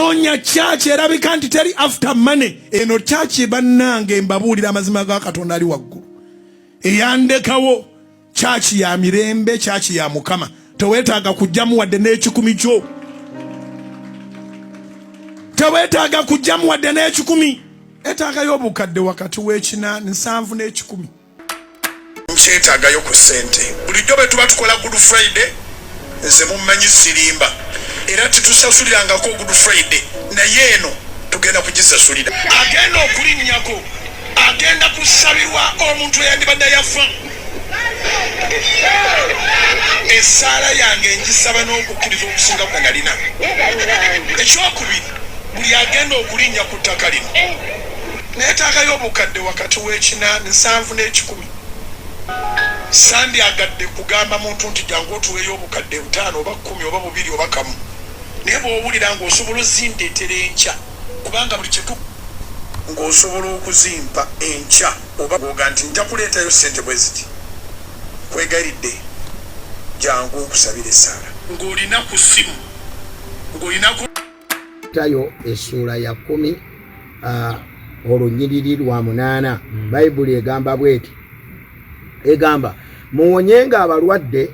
Nonya church erabika nti teri after money. Eno church bannange mbabuulira amazima ga Katonda ali waggulu. Eyandekawo church ya mirembe, church ya Mukama. Tewetaaga kujjamu wadde n'ekikumi kyo. Tewetaaga kujjamu wadde n'ekikumi. Etaagayo obukadde wakati w'ekina 7 n'ekikumi. Nkyetaagayo ku ssente. Bulijjo bwe tuba tukola Good Friday, nze mummanyi sirimba. Era tetusasulirangako Good Friday. Naye eno tugenda kugisasulira. Agenda okulinnyako. Agenda kusabirwa omuntu eyandibadde yafa. Esaala yange ngisaba n'okukkiriza okusinga kwe nalina. Ekyokubiri, buli agenda okulinnya ku ttaka lino neetaagayo obukadde wakati w'ekina 7 n'ekikumi. Sandi agadde kugamba muntu nti jangu otuweeyo obukadde 5 oba 10 oba 2 oba 1. Naye bw'owulira ng'osobola ozindeetera enkya kubanga buli kyetu ng'osobola okuzimpa enkya oba goga nti nja kuleetayo ssente bwe ziti. Kwegayiridde jangu nkusabire Saala. Ng'olina ku ssimu ng'olina ku tayo essula ya 10 olunyiriri lwa 8 Bayibuli egamba bweti. Egamba muwonyenga abalwadde,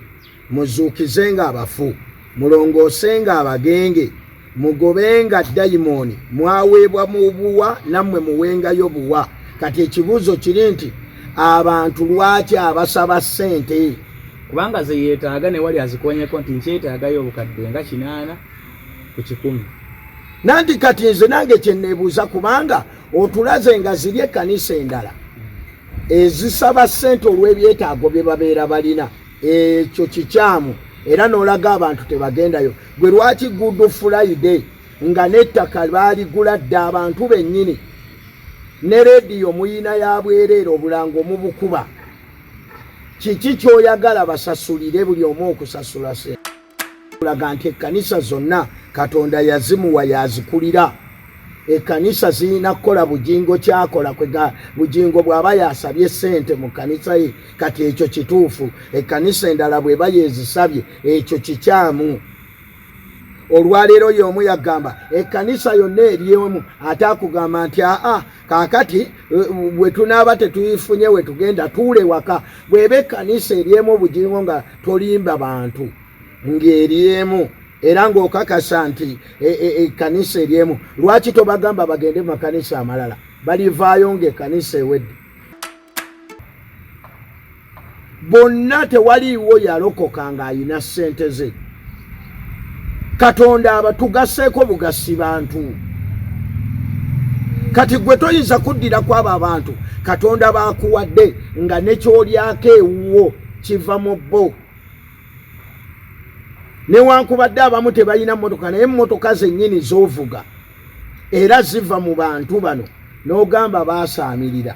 muzuukizenga abafu, mulongoosenga abagenge, mugobenga dayimoni, mwaweebwa mu buwa nammwe muwengayo buwa. Kati ekibuuzo kiri nti abantu lwaki abasaba ssente? Kubanga ze yeetaaga ne wali azikonyeko nti nkyetaagayo obukadde nga 8 ku 10. Nanti kati nze nange kyenneebuuza kubanga otulaze nga ziri ekkanisa endala ezisaba ssente olw'ebyetaago bye babeera balina. Ekyo kikyamu era n'olaga abantu tebagendayo. Gwe lwaki Good Friday nga n'ettaka baaligula dde abantu bennyini ne rediyo muyina ya bwereere obulango mubukuba? Kiki kyoyagala basasulire buli omu okusasula ssente? Olaga nti ekkanisa zonna Katonda yazimuwa yazikulira. Ekkanisa zirina kukola Bujingo kyakola kwega Bujingo bw'aba yasabye ssente mu kkanisa ye. Kati ekyo kituufu. Ekkanisa endala bw'eba yeezisabye ekyo kikyamu. Olwaleero y'omu yagamba ekkanisa yonna eryemu ate akugamba nti kaakati bwe tunaaba tetuyifunye we tugenda tuule waka. Bw'eba ekkanisa eryemu Bujingo nga tolimba bantu ng'eryemu era ng'okakasa nti ekkanisa eryemu, lwaki tobagamba bagende mu makanisa amalala? Balivaayo ng'ekkanisa ewedde. Bonna tewaliiwo yalokoka ng'ayina ssente ze. Katonda abatugaseeko bugasi bantu. Kati gwe toyinza kuddira kwabo abantu Katonda baakuwadde nga ne ky'olyako ewuwo kiva mu bo. Newankubadde abamu tebalina mmotoka naye emmotoka zennyini z'ovuga era ziva mu bantu bano n'ogamba baasaamirira.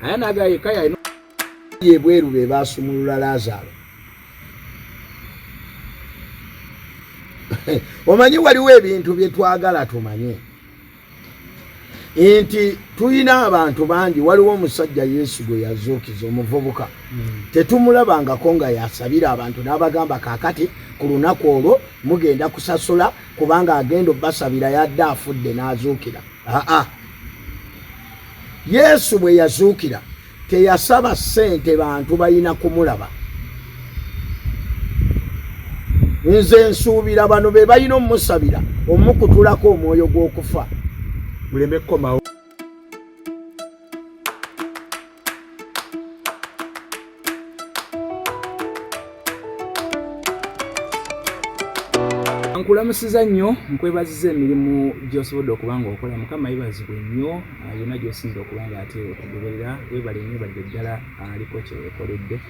Aya nagaye kaya ebweru be baasumulula Laazaalo. Omanyi waliwo ebintu bye twagala tumanye nti tulina abantu bangi. Waliwo omusajja Yesu gwe yazuukiza omuvubuka. Tetumulabangako nga yasabira abantu n'abagamba kaakati ku lunaku olwo mugenda kusasula kubanga agenda obbasabira yadde afudde n'azuukira. Yesu bwe yazuukira teyasaba ssente bantu balina kumulaba. Nze nsuubira bano be balina omusabira omukutulako omwoyo gw'okufa. Muleme kkomawo. Nkulamusiza nnyo, nkwebaziza emirimu gy'osobodde okuba ng'okola. Mukama yeebazibwe nnyo yonna gy'osinza okuba ng'ate okugoberera. Weebale nnyo badde ddala aliko kye weekoledde.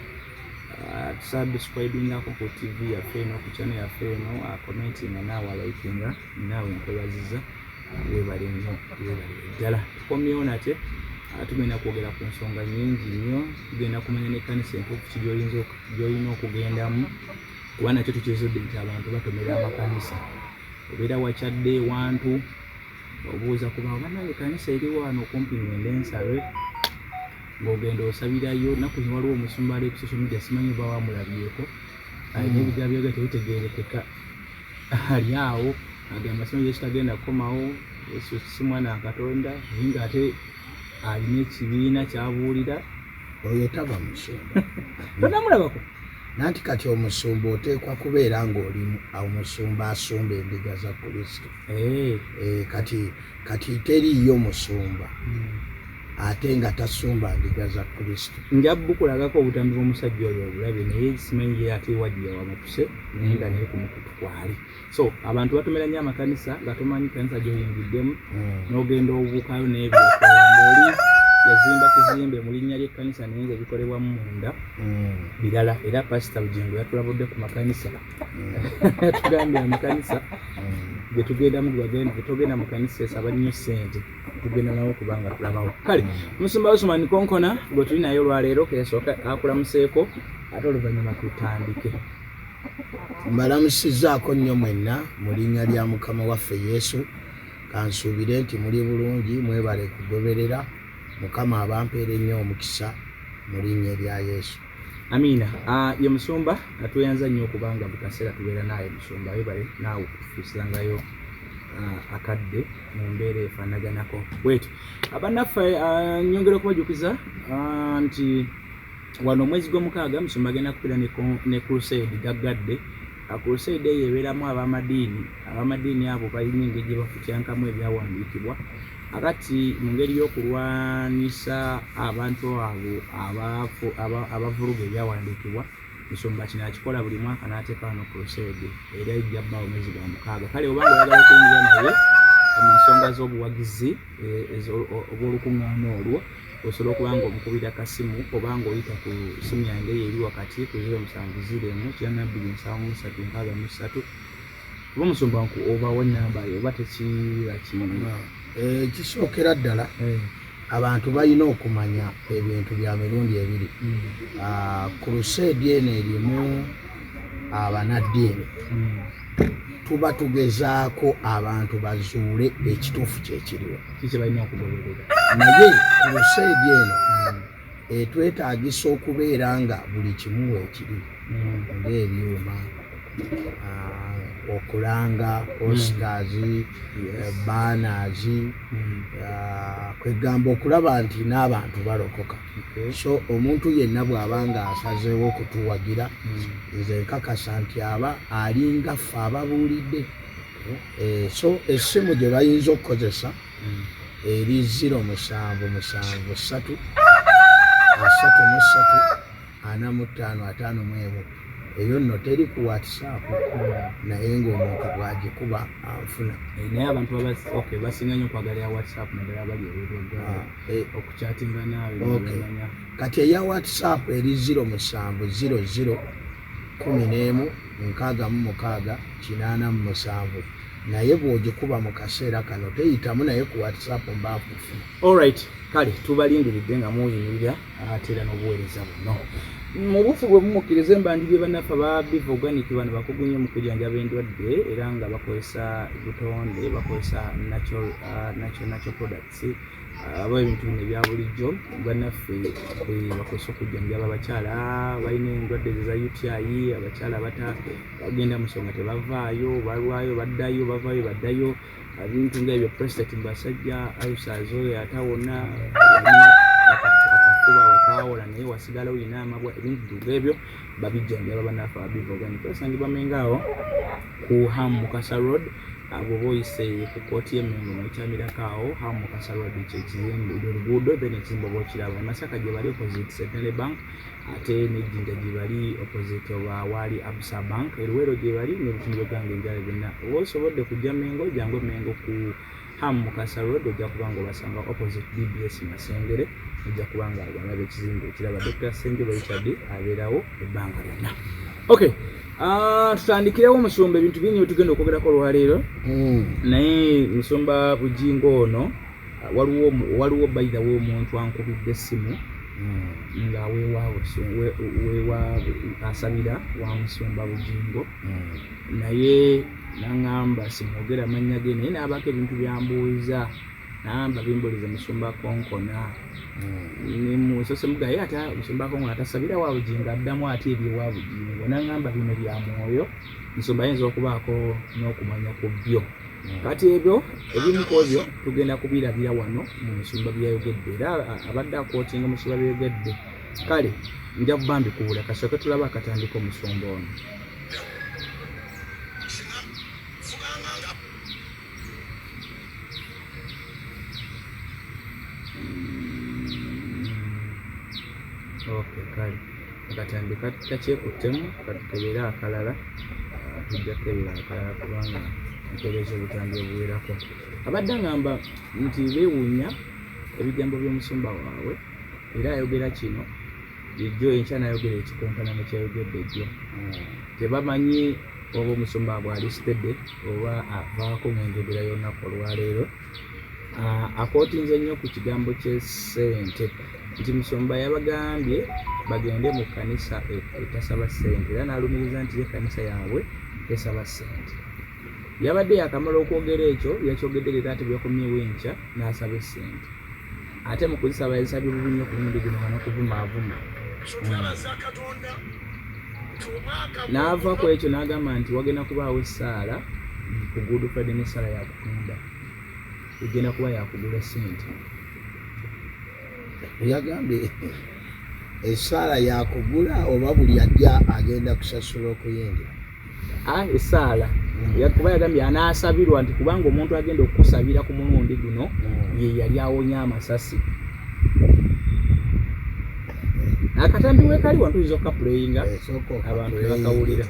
Subscribingako ku TV yaffe eno, ku channel yaffe eno, commentinga naawe alikinga, naawe nkwebaziza. Weebale nnyo, weebale ddala. Tukomyewo nate tugenda kwogera ku nsonga nnyingi nnyo. Tugenda kumanya n'ekkanisa entuufu gy'olina okugendamu kuba nakyo tukizudde nti abantu batomera amakanisa. Obeera wakyadde wantu obuuza kuba bannange ekkanisa eri wano okumpi ngende nsabe ng'ogenda osabirayo. Naku zino waliwo omusumba ali ku social media simanyi oba wamulabyeko alina ebigambo byagala tebitegeerekeka ali awo agamba sino Yesu tagenda kukomawo, Yesu si mwana wa Katonda, nga ate alina ekibiina ky'abuulira. Oyo taba musumba. Tonamulabako? Nanti kati omusumba oteekwa kubeera ng'oli omusumba asumba endiga za Kristo. Kati teriiyo musumba ate nga tasumba ndiga za Kristo. Njabukulagako obutambi bw'omusajja oyo obulabe naye simanyi ye ate wagiya wamukuse naye nga naye ku mukutu kwali. So abantu batomera nnyo amakanisa nga tomanyi kanisa gy'oyingiddemu n'ogenda obuukayo n'ebyokola ng'oli yazimba kizimbe mu linnya ly'ekkanisa naye nga ebikolebwa munda birala. Era pasita Bujingo yatulabudde ku makanisa yatugambye amakanisa getugenda mu kanisa esaba nnyo ssente tugenda nawo kubanga tulabawo. Kale Omusumba Osman Konkona gwe tuli naye olwaleero kesooka akulamuseeko ate oluvannyuma tutandike. Mbalamusizaako nnyo mwenna mu linnya lya Mukama waffe Yesu. Kansuubire nti muli bulungi, mwebale kugoberera. Mukama abampeere nnyo omukisa mu linnya lya Yesu. Amiina. Ye musumba atweyanza nnyo okubanga mu kaseera tubeera naye musumba webale naawe okutuusirangayo akadde mu mbeera efaanaganako bwetyo. Abannaffe nyongera okubajukiza nti wano omwezi gw'omukaaga musumba agenda kubeera ne crusade gaggadde. Crusade eyo ebeeramu abamadiini abo balina engeri gye bafutyankamu ebyawandiikibwa akati mu ngeri y'okulwanisa abantu abo abavuruga ebyawandiikibwa. Musumba kino akikola buli mwaka n'ateeka wano crusade era ejja bbaawo omwezi gwa mukaaga. Kale obanga oyagala okuyingira naye mu nsonga z'obuwagizi obw'olukuŋŋaana olwo osobola okuba nga omukubira kasimu obanga oyita ku simu yange eri wakati ku 0704477363 oba musumba obawo ennamba yo oba tekiba kimu. Kisookera ddala abantu balina okumanya ebintu bya mirundi ebiri. Crusade eno erimu abanaddiini. Tuba tugezaako abantu bazuule ekituufu kyekiriwo balina okugoberera. Naye crusade eno etwetaagisa okubeera nga buli kimu weekiri ng'ebyuma, okulanga, posters, banners, kwegamba okulaba nti n'abantu balokoka. So omuntu yenna bw'abanga asazeewo okutuwagira nze nkakasa nti aba alinga ffe ababuulidde. So essimu gye bayinza okukozesa eri 0773 eyo nno teri ku WhatsApp naye ng'omuntu bw'agikuba anfuna. Naye abantu basinga nnyo okwagala ya WhatsApp naddala bali ebirwaga okukyatinga naawe. Kati eya WhatsApp eri 0711668687 naye bw'ogikuba mu kaseera kano teyitamu naye ku WhatsApp mba nkufuna. Alright, kale tubalindiridde nga muyimirira ate era n'obuweereza buno. Mu bufu bwe bumukkiriza embandibye bannaffe aba Beef Organic bano bakugu nnyo mu kujjanjaba endwadde era nga bakozesa butonde, bakozesa natural products aba ebintu bino ebya bulijjo. Bannaffe bakozesa okujjanjaba abakyala balina endwadde za UTI, abakyala bagenda mu nsonga tebavaayo, balwayo baddayo, bavaayo baddayo, ebintu ng'ebyo prostate mu basajja, ulcers oyo atawona, kuba wakawola naye wasigala olina amabwa, ebintu ng'ebyo babijjanjaba bannaffe aba Beef Organic. Basangibwa Mengaawo ku Mukasa Road. Bw'oba oyise ku kooti y'Emmengo n'okyamirako Mukasa Road kyekizimbe oluguudo then ekizimbe oba okiraba. Masaka gye bali opposite Centenary Bank ate n'Ejjinja gye bali opposite oba waali Absa Bank. Eruwero gye bali n'ebitundiro byange ebirala byonna. Oba osobodde kujja Mmengo jangu Mmengo ku Mukasa Road ojja kuba nga obasanga opposite BBS Masengere. Ojja kuba nga walaba ekizimbe ekiraba Dr. Senjoba Richard abeerawo ebbanga lyonna. Okay. Tutandikirewo musumba ebintu bingi tugenda okwogerako olwaleero. Naye musumba Bujingo ono waliwo bayira w'omuntu ankubidde essimu nga weewa asabira wa musumba Bujingo naye naŋŋamba simwogera amannya ge naye n'abaako ebintu byambuuza namba bimbuliza musumba Konkona nimusose mugaye ate musumba Konkona atasabira wa Bujingo addamu ate ebye wa Bujingo naŋŋamba bino bya mwoyo nsumba yinza okubaako n'okumanya ku byo kati ebyo ebimu ku ebyo tugenda kubirabira wano mu nsumba byayogedde era abadde akootinga mu nsumba byayogedde kale nja kuba mbikubula kasooke tulaba akatandika omusumba ono okay kale akatandika kakyekuttemu katukebeere akalala tujja kukebera akalala kubanga ntegeeza obutambi obuwerako abadde ngamba nti beewuunya ebigambo by'omusumba waabwe era ayogera kino ejjo enkya n'ayogera ekikonkana nekyayogedde ejjo tebamanyi oba omusumba bw'alisitedde oba avaako ng'enjogera y'olunaku olwaleero akootinze nnyo ku kigambo ky'essente nti musumba yabagambye bagende mu kkanisa etasaba ssente era n'alumiriza nti ye kkanisa yaabwe tesaba ssente yabadde yakamala okwogera ekyo yakyogedde leero ate byakomyewo enkya n'asaba essente ate mu kuzisaba yazisabye bubi nnyo ku mulundi guno n'okuvumaavuma n'ava ku ekyo n'agamba nti wagenda kubaawo essaala ku Good Friday n'essaala yakutunda egenda kuba yakugula ssente yagambye essaala yakugula oba buli ajja agenda kusasula okuyingira essaala kuba yagambye anaasabirwa nti kubanga omuntu agenda okukusabira ku mulundi guno ye yali awonya amasasi akatambi wekali wantu oyinza okukapuleyinga abantu nebakawulira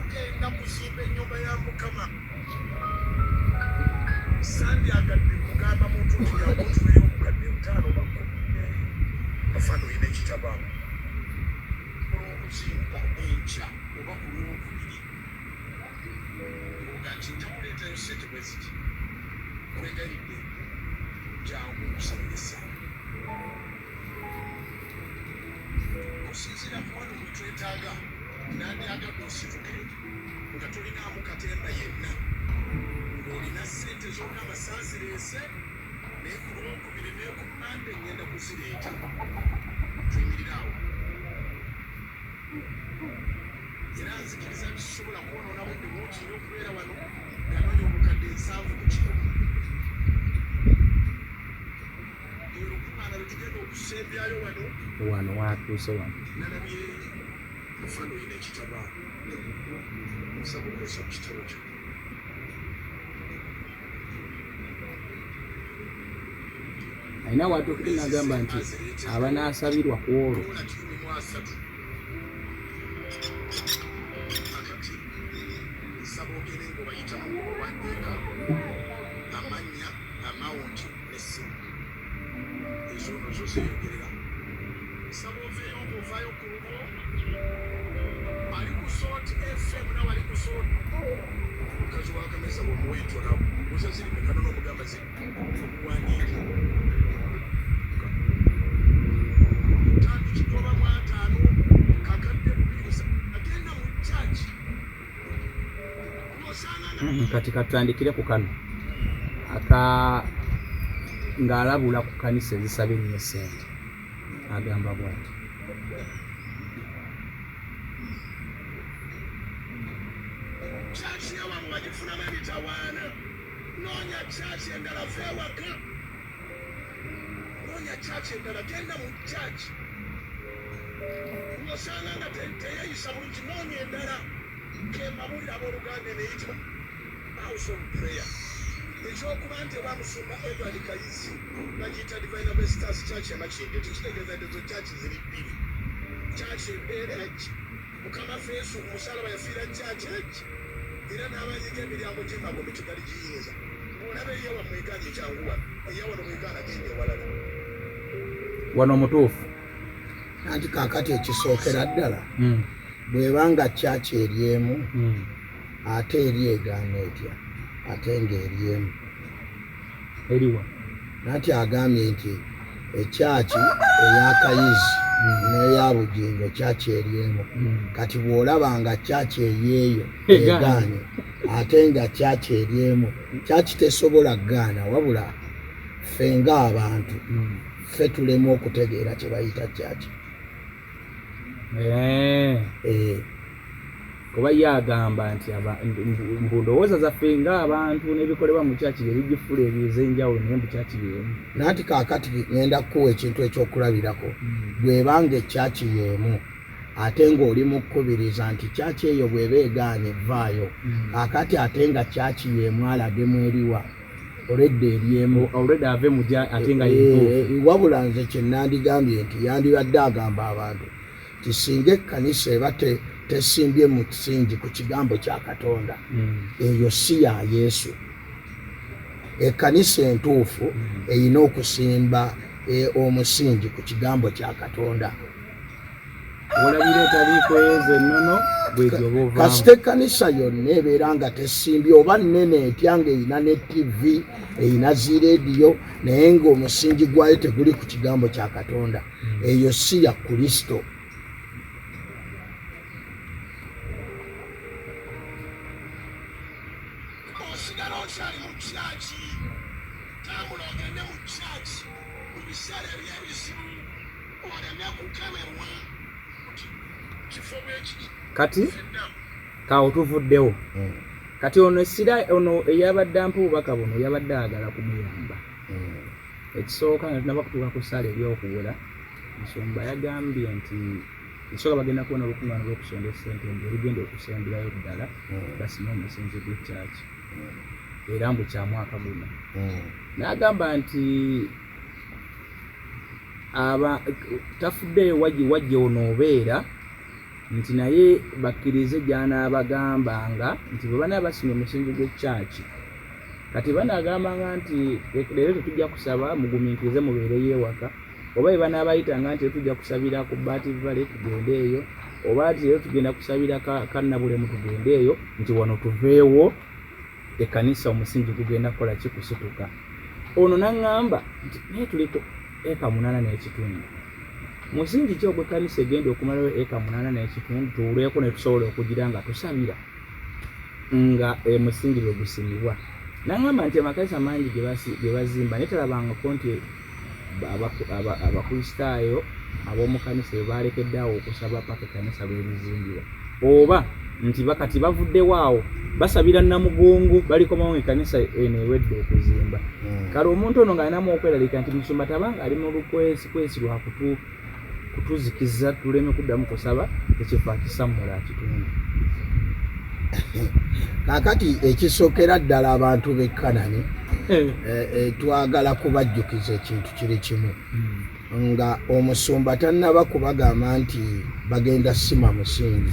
Abantu ine kitabamu olw'okuzimba enkya oba ku lwokubiri nga nti njakuleetayo ssente bwe ziti wegaridde jangu okusabiriza okusinziira ku wano bwe twetaaga nandyagadde osituke nga tolinaamu katemba yenna ng'olina ssente zonna amasaasireese naye ku lwokubiri naye ku Mande ngenda kuzireeta tuyimirirawo era nzikiriza ntikisobola kwonoona budde bwokiri okubeera wano nga noonya obukadde 7 ku kikumi eyo lukuŋŋaana lwe tugenda okusembyayo wano watuuse wano nalabye mufano oyina ekitaba nsaba okozesa ku kitabo kyo alina watuukire nagamba nti abanaasabirwa ku olwo nsaba ogere ng'obayita mu owandiika amannya amawunti n'essimu ezo no zo zeeyogerera nsaba oveeyo ng'ovaayo ku lubo ali ku sooti fm nawe ali ku sooti omukazi wakamesa bwomuwento nawo oza ziri mekano n'omugamba ziri okuwandiika kati katutandikire ku kano ng'alabula ku kkanisa ezisaba ennyo ssente agamba bw'ati kyaki yawamu bagifunamu emitawaana noonya kyaki endala feewaka noonya kyaki endala genda mu kyaki ng'osanga nga teyeyisa bulungi noonya endala kemabulira abooluganda eneyitibwa house of prayer ekyokuba nti obamusumba Edward Kayizi bagiyita Divine Avestas Church Makinde tekitegeeza nti ezo kyaki ziri bbiri kyaki embeera ki mukama feesu omusalaba yafiira kyaki eki era n'abanyiga emiryango gy'emagombe tegali giyinza olaba eyawa mwegaana ekyanguwa eyawano mwegaana genda ewalala wano omutuufu anti kaakati ekisookera ddala bw'ebanga kyaki eryemu ate eri egaana etya ate ng'eryemu eriwa nati agambye nti ekyaki ey'akayizi n'eya Bujingo kyaki eryemu kati bw'olaba nga kyaki eyeeyo egaanye ate nga kyaki eryemu kyaki tesobola gaana wabula ffe ng'abantu ffe tulemu okutegeera kye bayita kyaki kuba yagamba nti mbundowooza zaffe ng'abantu n'ebikolebwa mu kyaki bye bigifula ebyez'enjawulo naye mu kyaki byemu naati kaakati ngenda kukuwa ekintu ekyokulabirako bw'ebanga ekyaki y'emu ate ng'oli mu kkubiriza nti kyaki eyo bw'eba egaanye evaayo kaakati ate nga kyaki y'emu alagemu eriwa olwedde eryemu olwedde ave mu ate nga yetuufu wabula nze kye nandigambye nti yandibadde agamba abantu ti singa ekkanisa eba tesimbye mu kisingi ku kigambo kya Katonda eyo si ya Yesu. Ekkanisa entuufu erina okusimba omusingi ku kigambo kya Katonda. olabira etaliiko ezo ennono bwegyoba kasita ekkanisa yonna ebeera nga tesimbye oba nnene etya ng'erina ne TV erina zirediyo naye ng'omusingi gwayo teguli ku kigambo kya Katonda eyo si ya Kristo. osigala okyali mu kyaki tambula ogende mu kyaki mu biseera eby'ebizibu oleme kukemebwa kifo bwekiki kati kawo tuvuddewo kati ono essira ono eyabadde ampa obubaka buno yabadde ayagala kumuyamba ekisooka nga tunaba kutuuka ku ssaala ery'okuwera nsumba yagambye nti ekisooka bagenda kubona olukuŋŋaana lw'okusonda essente nti olugenda okusemberayo ddala basime omusinzi gw'ekyaki era mbu kya mwaka guno n'agamba nti tafuddeyo wajje onoobeera nti naye bakkirize gy'anaabagambanga nti bwe banaabasima omusingi gw'ekyaki kati banaagambanga nti leero tetujja kusaba mugumiikirize mubeereyo ewaka oba bwe banaabayitanga nti tujja kusabira ku Baati Valley tugende eyo oba nti leero tugenda kusabira kannabulemu tugende eyo nti wano tuveewo ekkanisa omusingi gugenda kukola kikusituka. Ono n'aŋŋamba nti naye tuliko eka 8.5 musingi ki ogw'ekkanisa egenda okumalayo eka 8.5 tuwuleeko ne tusobola okugira nga tusabira nga musingi gwe gusimibwa. N'aŋŋamba nti amakanisa mangi ge bazimba naye talabangako nti abakristaayo ab'omu kanisa bwe baalekeddaawo okusaba paka ekkanisa lw'ebizimbibwa oba nti bakati bavuddewo awo basabira Namugongo balikomawo ekkanisa eno ewedde okuzimba. Kale omuntu ono ng'alinamu okweralika nti musumba tabanga ali mu lukwesi lwa kutuzikiza tuleme kuddamu kusaba ekifo akisammula kitundu. Kaakati ekisookera ddala abantu b'e Kanani twagala kubajjukiza ekintu kiri kimu nga omusumba tannaba kubagamba nti bagenda sima musingi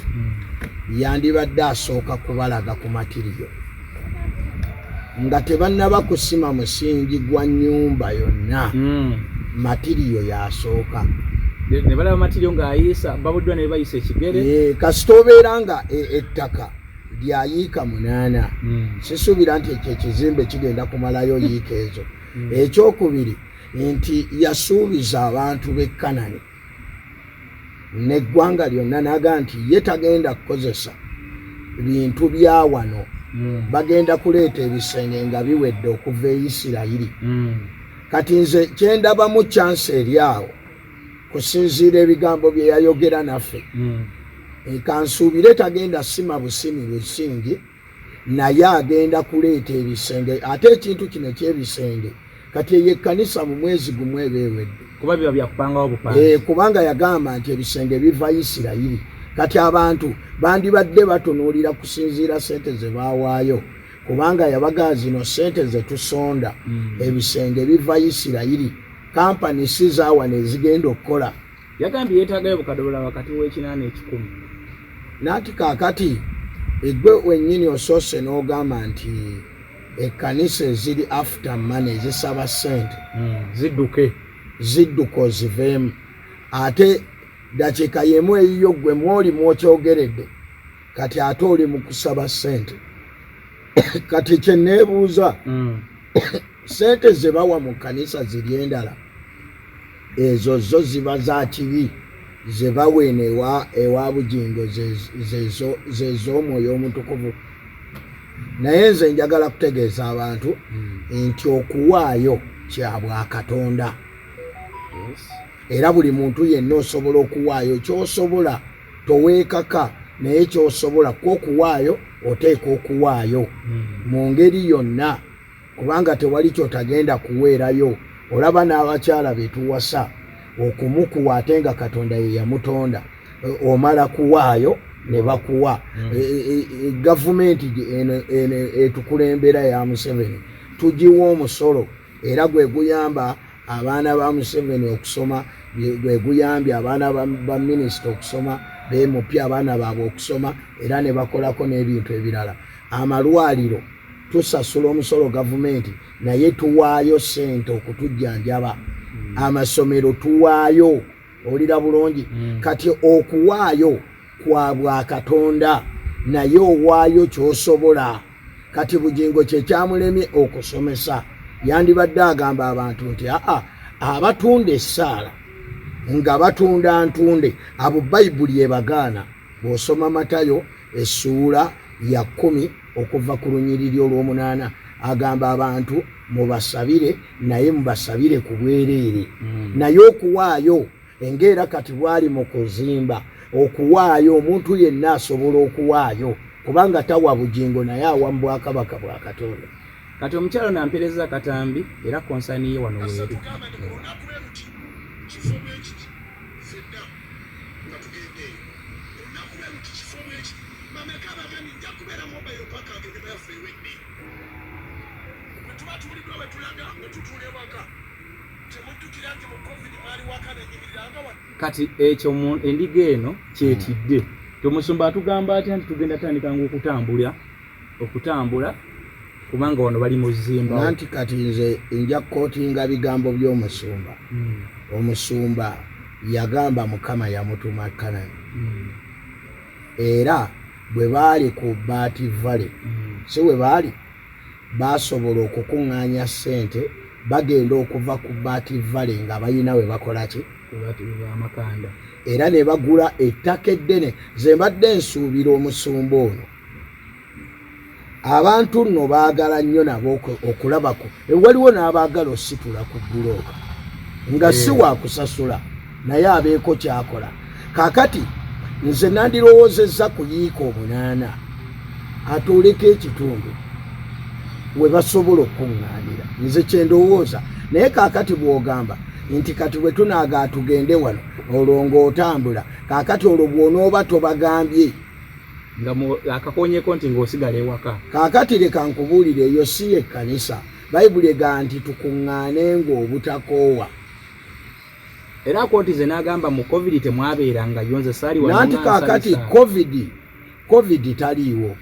yandibadde asooka kubalaga ku matiriyo nga tebannaba kusima musingi gwa nnyumba yonna matiriyo yasooka ne balaba matiriyo ng'ayiisa babuddwa ne bayisa ekigere kasita obeera nga ettaka lyayiika 8 sisuubira nti ekyo ekizimbe kigenda kumalayo yiika ezo. Ekyokubiri nti yasuubiza abantu b'e Kanani n'eggwanga lyonna n'agamba nti ye tagenda kukozesa bintu bya wano bagenda kuleeta ebisenge nga biwedde okuva e Isirayiri. Kati nze kyendabamu chance eri awo kusinziira ebigambo bye yayogera naffe kansuubire tagenda sima busingi naye agenda kuleeta ebisenge ate ekintu kino eky'ebisenge kati eyo ekkanisa mu mwezi gumu eba ewedde kuba biba byakupangawo bupangi kubanga yagamba nti ebisenge biva Isirayiri. Kati abantu bandibadde batunuulira kusinziira sente ze baawaayo kubanga yabagaa zino sente ze tusonda ebisenge biva Isirayiri kampani si zaawana ezigenda okukola. yagambye yeetaagayo bukadobola wakati w'ekinaana 10 naati kaakati egwe wennyini osoose n'ogamba nti ekkanisa eziri after money ezisaba sente zidduke oziveemu ate dakiika yemu eyiyo gwe mwoli mwokyogeredde kati ate oli mu kusaba sente. Kati kye neebuuza sente ze bawa mu kkanisa ziri endala ezo zo ziba za kibi ze baweena ewa Bujingo zez'omwoyo omutukuvu. Naye nze njagala kutegeeza abantu nti okuwaayo kya bwa Katonda era buli muntu yenna osobola okuwaayo ky'osobola toweekaka naye kyosobola okuwaayo oteeka okuwaayo mu ngeri yonna, kubanga tewali kyotagenda kuweerayo. Olaba n'abakyala betuwasa okumukuwa ate nga Katonda ye yamutonda, omala kuwaayo ne bakuwa. Gavumenti etukulembera ya Museveni tugiwa omusolo, era gwe guyamba abaana ba Museveni okusoma, gwe guyambye abaana ba minisita okusoma, bemupya abaana baabwe okusoma, era ne bakolako n'ebintu ebirala. Amalwaliro tusasula omusolo gavumenti, naye tuwaayo sente okutujjanjaba. Amasomero tuwaayo, olira bulungi. Kati okuwaayo kwa bwa Katonda, naye owaayo kyosobola. Kati Bujingo kye kyamulemye okusomesa, yandibadde agamba abantu nti abatunda essaala nga batunda ntunde, abo Bayibuli ebagaana. Bw'osoma Matayo essuula ya 10 okuva ku lunyiriri olw'omunaana, agamba abantu mubasabire, naye mubasabire ku bwereere. Naye okuwaayo engeera kati bwali mu kuzimba, okuwaayo omuntu yenna asobola okuwaayo, kubanga tawa Bujingo naye awa mu bwakabaka bwa Katonda. Kati omukyalo nampereza katambi era konsani ye wano weeri. Kati ekyo endiga eno kyetidde. Tomusumba atugamba ati nti tugenda tandika okutambula kubanga wano bali muzimba. Nanti kati nze nja kootinga bigambo by'omusumba. Omusumba yagamba Mukama yamutuma Kanani. Era bwe baali ku Baati Valley, si we baali basobola okukuŋŋaanya ssente, bagenda okuva ku Baati Valley nga bayina we bakola ki? Amakanda. Era ne bagula ettaka eddene. Ze mbadde nsuubira omusumba ono, abantu nno baagala nnyo nabo okulabako. Waliwo n'abaagala ositula ku bbulooka nga si waakusasula, naye abeeko kyakola. Kaakati nze nandirowoozezza kuyiika 8 atuuleko ekitundu we basobola okuŋŋaanira. Nze kyendowooza, naye kaakati bw'ogamba nti kati bwe tunaaga tugende wano olwo ng'otambula, kaakati olwo bw'onooba tobagambye nga akakonyeko nti ng'osigala ewaka. Kaakati leka nkubuulire, eyo si y'ekkanisa. Bayibuli egaa nti tukuŋŋaane ng'obutakoowa. Era koti ze n'agamba mu COVID temwabeeranga yonze saali wano. Nanti kaakati COVID taliiwo.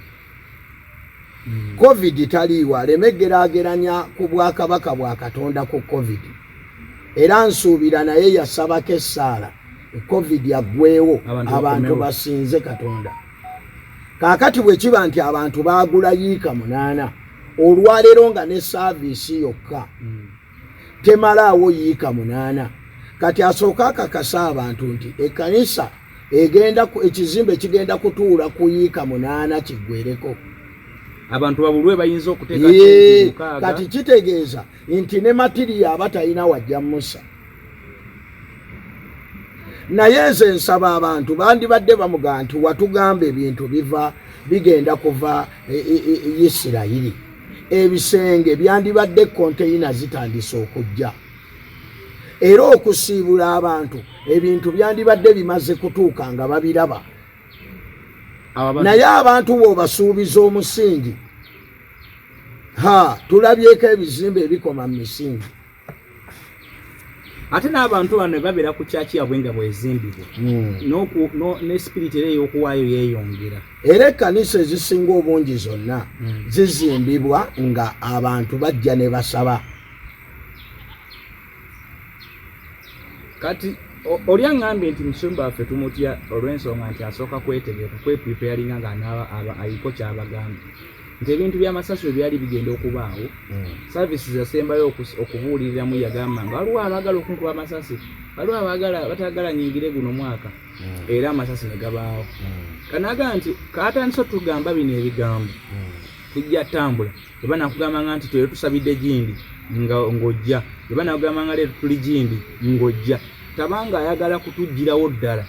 COVID taliiwo, aleme geraageranya ku bwakabaka bwa Katonda ku COVID. Era nsuubira naye yasabako essaala COVID yaggwewo, abantu basinze Katonda. Kaakati bwe kiba nti abantu baagula yiika 8, olwaleero nga ne saaviisi yokka temalaawo yiika 8, kati asooka akakasa abantu nti ekkanisa ekizimbe kigenda kutuula ku yiika 8 kiggwereko. Abantu babulwe bayinza okuteeka kati kitegeeza nti ne matiriya abatalina wajja Musa. Naye nze nsaba abantu bandibadde bamugaa nti watugamba ebintu bigenda kuva Isirayiri, ebisenge byandibadde konteyina zitandise okujja, era okusiibula abantu ebintu byandibadde bimaze kutuuka nga babiraba. Naye abantu bw'obasuubiza omusingi, tulabyeko ebizimbe ebikoma mu misingi. Ate n'abantu bano babeera ku kyaki yabwe nga bwezimbibwa, ne sipiriti era ey'okuwaayo yeeyongera. Era ekkanisa ezisinga obungi zonna zizimbibwa nga abantu bajja ne basaba. Kati oli aŋŋambye nti musumba waffe tumutya olw'ensonga nti asooka kwetegeeka kwepripeyaringa nga aliko kyabagambye nti ebintu by'amasasi byali bigenda okubaawo. Services yasembayo okubuuliriramu yagamba nga waliwo abaagala okunkuba amasasi, waliwo batagala nyingire guno mwaka, era amasasi ne gabaawo. Kanaga nti kaatandise tugamba bino ebigambo tujja tambula, eba nakugamba nga nti twere tusabidde gindi ng'ojja, eba nakugamba nga leero tuli gindi ng'ojja. Tabanga ayagala kutujjirawo ddala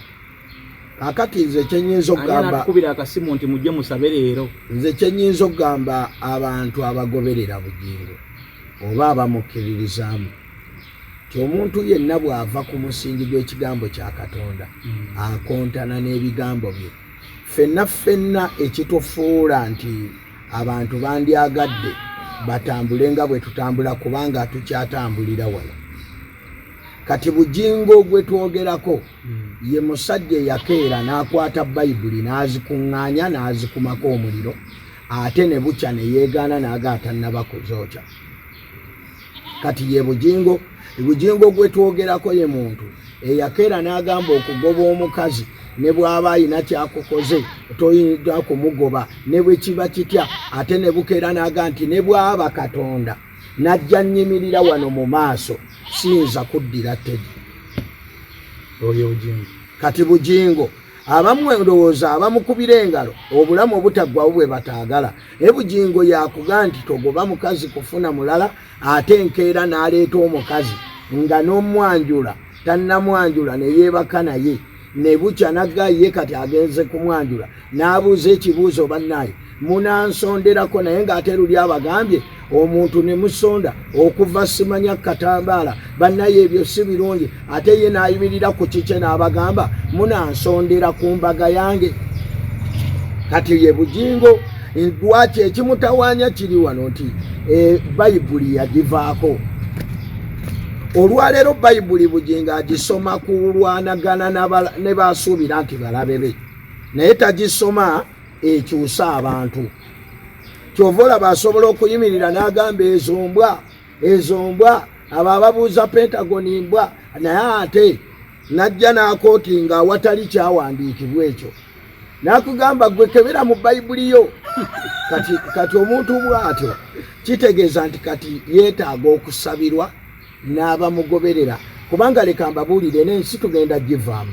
Kakati nze kyenyinza okugamba kubira akasimu nti mujje musabe leero. Nze kyenyinza okugamba abantu abagoberera Bujingo oba abamukkiririzaamu ti omuntu yenna bw'ava ku musingi gw'ekigambo kya Katonda akontana n'ebigambo bye. Ffenna ekitufuula nti abantu bandyagadde batambule nga bwe tutambula kubanga tukyatambulira wano. Kati Bujingo gwe twogerako ye musajja eyakeera n'akwata Bayibuli n'azikuŋŋaanya n'azikumako omuliro ate ne bukya ne yeegaana n'agaata nnabakuzookya. Kati ye Bujingo gwe twogerako ye muntu eyakeera n'agamba okugoba omukazi ne bw'aba ayina kyakukoze toyinza kumugoba ne bwe kiba kitya ate ne bukeera n'aga nti ne bw'aba Katonda najja nnyimirira wano mu maaso siyinza kuddira tedi. Kati Bujingo abamu ndowooza abamukubira engalo obulamu obutaggwawo bwe bataagala. Bujingo yakuga nti togoba mukazi kufuna mulala ate enkeera n'aleeta omukazi nga n'omwanjula tannamwanjula ne yeebaka naye ne bukya nagga ye kati agenze kumwanjula n'abuuza ekibuuzo bannaye munansonderako naye ng'ate luli abagambye omuntu ne musonda okuva simanya katambaala bannaye ebyo si birungi ate ye n'ayimirira ku kikye n'abagamba munansondera ku mbaga yange. Kati ye Bujingo lwaki ekimutawaanya kiri wano nti Bayibuli yagivaako. Olwaleero Bayibuli Bujingo agisoma kulwanagana ne basuubira nti balabe be naye tagisoma ekyusa abantu. Kyova olaba asobola okuyimirira n'agamba ezo mbwa abo ababuuza Pentagoni mbwa naye ate najja n'akooti nga awatali kyawandiikibwa ekyo n'akugamba gwe kebera mu Bayibuli yo. Kati omuntu bw'atyo kitegeeza nti kati yeetaaga okusabirwa n'abamugoberera kubanga leka mbabuulire n'ensi tugenda givaamu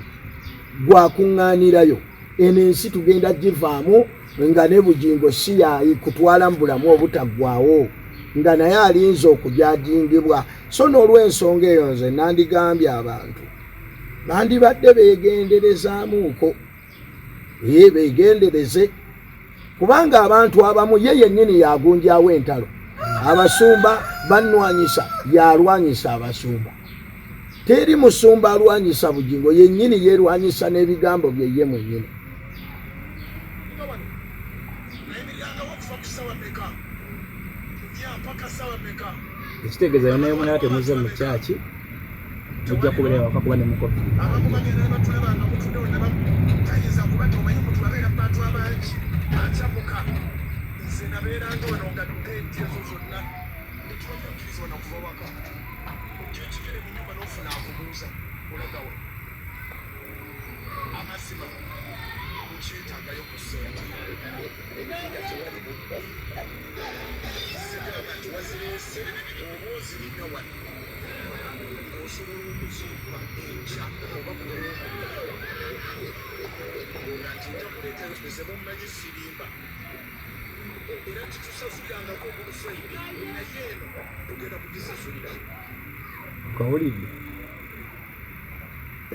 gwakuŋŋaanirayo eno ensi tugenda givaamu nga ne Bujingo si kutwala mu bulamu obutaggwaawo nga naye alinza okujajingibwa. So n'olw'ensonga eyo nze nandigambye abantu bandibadde beegenderezaamuuko beegendereze kubanga abantu abamu ye yennyini yagunjawo entalo. Abasumba bannwanyisa yalwanyisa abasumba. Teri musumba alwanyisa Bujingo yennyini yerwanyisa n'ebigambo bye ye mwennyini. Ekitegeeza yonna yomuna temuze mu kyaki mujja kubeera waka kuba ne mukopi.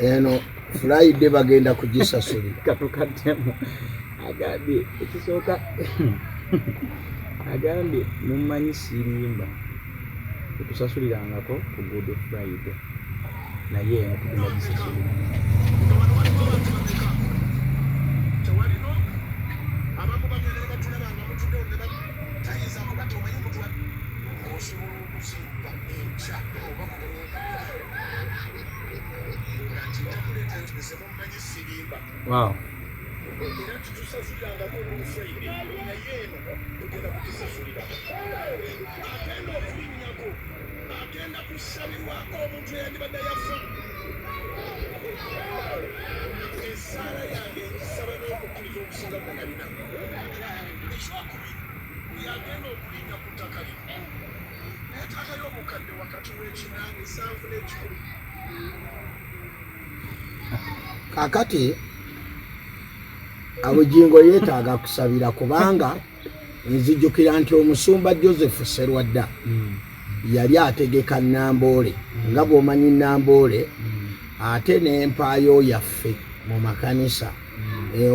Eno Friday bagenda kugisasulira. Katukaddemu agambye ekisooka agambye mumanyi sirimba tusasulirangako ku Good Friday naye eno tugenda gisasulira. Wow. Kakati Bujingo yeetaaga kusabira kubanga nzijjukira nti omusumba Joseph Serwadda yali ategeka Namboole nga bw'omanyi Namboole ate n'empaayo yaffe mu makanisa.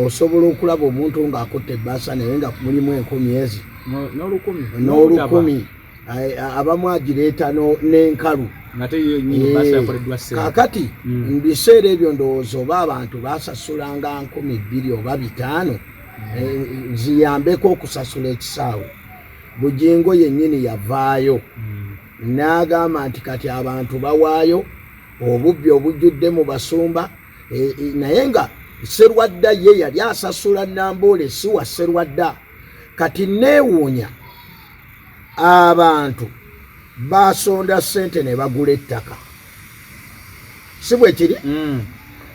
Osobola okulaba omuntu ng'akutte ebbaasa naye nga mulimu 10,000 n'olukumi. Abamu agireeta n'enkalu. Kaakati mu biseera ebyo ndowooza oba abantu baasasulanga 2,000 oba 5 ziyambeko okusasula ekisaawe. Bujingo yennyini yavaayo n'agamba nti kati abantu bawaayo obubbi obujjudde mu basumba, naye nga Serwadda ye yali asasula Namboole si wa Serwadda. Kati neewuunya abantu basonda ssente ne bagula ettaka, si bwe kiri?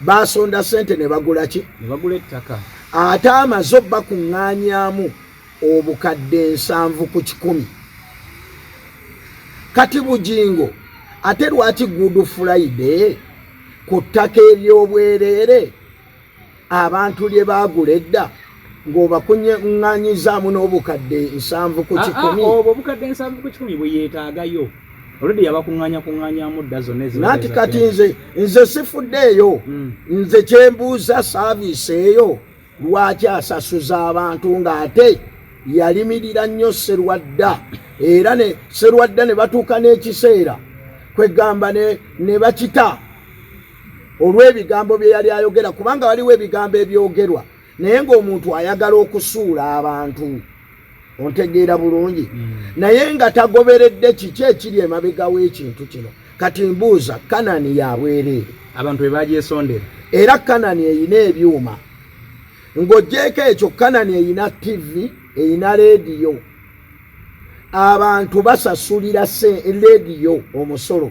Basonda ssente ne bagula ki? Ne bagula ettaka. Ate amaze bakuŋŋaanyaamu obukadde 7 ku 100. Kati Bujingo ate lwaki Good Friday ku ttaka ery'obwereere abantu lye baagula edda ng'obakuŋŋaanyizaamu n'obukadde 7 ku 100? Obwo obukadde 7 ku 100 bwe yeetaagayo olwedde yabakuŋŋaanyaamu dda zonna ezo. Nati kati nze sifuddeeyo. Nze kyembuuza saaviisi eyo lwaki asasuza abantu ng'ate yalimirira nnyo Serwadda, era ne Serwadda ne batuuka n'ekiseera kwegamba ne bakita olw'ebigambo bye yali ayogera, kubanga waliwo ebigambo ebyogerwa naye ng'omuntu ayagala okusuula abantu, ontegeera bulungi, naye nga tagoberedde kiki ekiri emabega w'ekintu kino. Kati mbuuza, Kanani yabwereere, abantu bwe bagyesondera, era Kanani eyina ebyuma. Ng'oggyeko ekyo, Kanani eyina TV, eyina leediyo, abantu basasulira leediyo omusolo.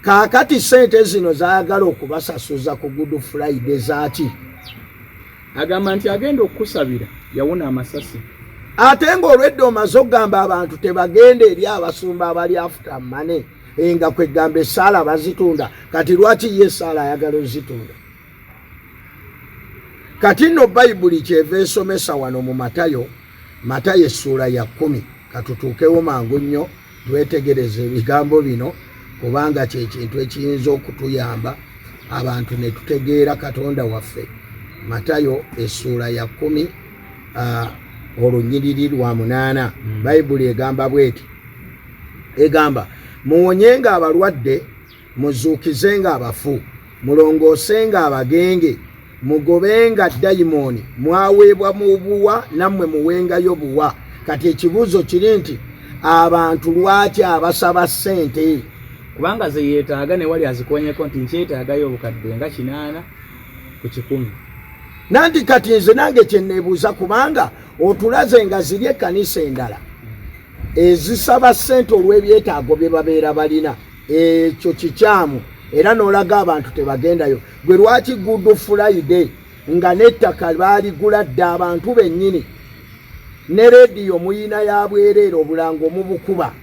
Kaakati ssente zino zaagala okubasasuza ku Good Friday zaaki? Agamba nti agenda okukusabira yawona amasasi. Ate ng'olwedde omaze okugamba abantu tebagenda eri abasumba abali afuta mane nga kwegamba essaala bazitunda, kati lwaki ye essaala ayagala ozitunda? Kati nno Bayibuli kyeva esomesa wano mu Matayo essuula ya 10. Katutuukewo mangu nnyo twetegereze ebigambo bino, kubanga kye kintu ekiyinza okutuyamba abantu ne tutegeera Katonda waffe. Matayo essuula ya 10 olunyiriri lwa 8. Bayibuli egamba bweti, egamba muwonyenga abalwadde, muzuukizenga abafu, mulongoosenga abagenge, mugobenga dayimooni, mwaweebwa mu buwa nammwe muwengayo buwa. Kati ekibuuzo kiri nti abantu lwaki abasaba ssente? Kubanga ze yeetaaga ne wali azikonyeko nti nkyetaagayo obukadde nga 8 ku 100. Nanti kati nze nange kyenneebuuza, kubanga otulaze nga ziri ekkanisa endala ezisaba ssente olw'ebyetaago bye babeera balina, ekyo kikyamu, era n'olaga abantu tebagendayo. Gwe lwaki Good Friday nga n'ettaka baaligula dda abantu bennyini, ne leediyo muyina ya bwereere obulango mubukuba?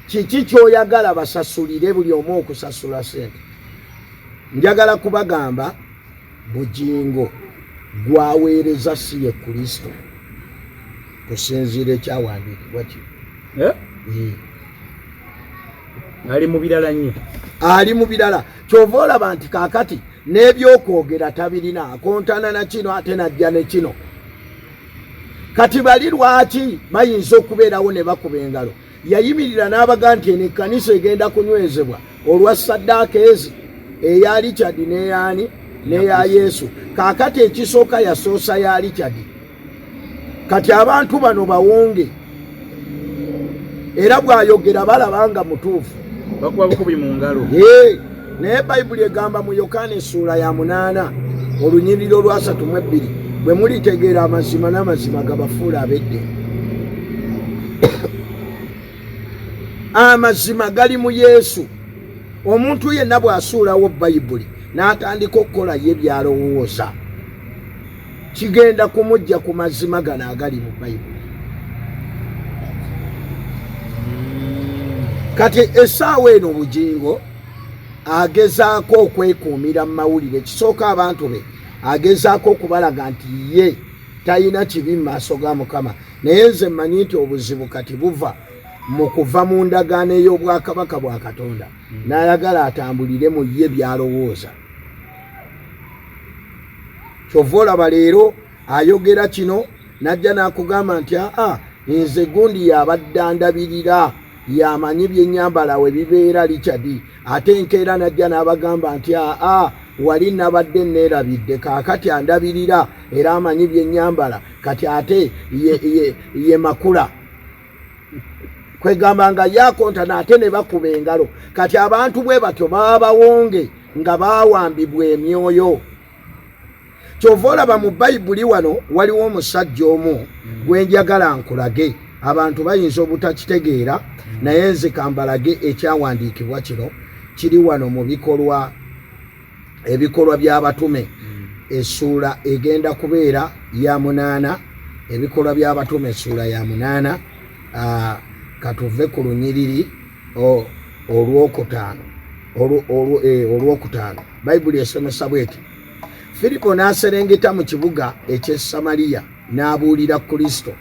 Kiki kyoyagala basasulire buli omu okusasula ssente? Njagala kubagamba Bujingo gwaweereza si ye Kristo, kusinziira ekyawandiikibwa kino. Ali mu birala nnyo, ali mu birala. Kyova olaba nti kaakati n'ebyokwogera tabirina, akontana na kino ate najja ne kino. Kati bali lwaki bayinza okubeerawo ne bakuba engalo? Yayimirira n'abaga nti eno ekkanisa egenda kunywezebwa olwa ssaddaaka ezi eya Richard n'eyaani n'eya Yesu. Kaakati ekisooka yasoosa ya Richard. Kati abantu bano bawonge, era bw'ayogera balabanga mutuufu, bakuba bukubi mu ngalo. Naye Bayibuli egamba mu Yokaana essuula ya 8 olunyiriri olwa 32, bwe mulitegeera amazima n'amazima gabafuula ab'edde. Amazima gali mu Yesu. Omuntu yenna bw'asuulawo Bayibuli n'atandika okukola ye byalowooza, kigenda kumujja ku mazima gano agali mu Bayibuli. Kati essaawa eno Bujingo agezaako okwekuumira mu mawulire. Kisooka abantu be agezaako okubalaga nti ye talina kibi mu maaso ga Mukama, naye nze mmanyi nti obuzibu kati buva mu kuva mu ndagaano ey'obwakabaka bwa Katonda, n'ayagala atambulire mu ye byalowooza. kyova olaba leero ayogera kino najja n'akugamba nti nze gundi yabadde andabirira yamanyi byennyambala we bibeera Richard ate enkeera najja n'abagamba nti wali nabadde neerabidde kaakati andabirira era amanyi byennyambala kati ate ye makula kwegamba nga yakontana ate ne bakuba engalo kati abantu bwe batyo baba bawonge nga baawambibwa emyoyo. Kyova olaba mu Bayibuli wano waliwo omusajja omu gwe njagala nkulage abantu bayinza obutakitegeera naye nze kambalage ekyawandiikibwa kino kiri wano mu ebikolwa by'abatume essuula egenda kubeera ya 8 ebikolwa by'abatume essuula ya 8 katuve ku lunyiriri olwokutaano. Bayibuli esomesa bweti Filipo n'aserengeta mu kibuga eky'e Samaliya n'abuulira Kristo.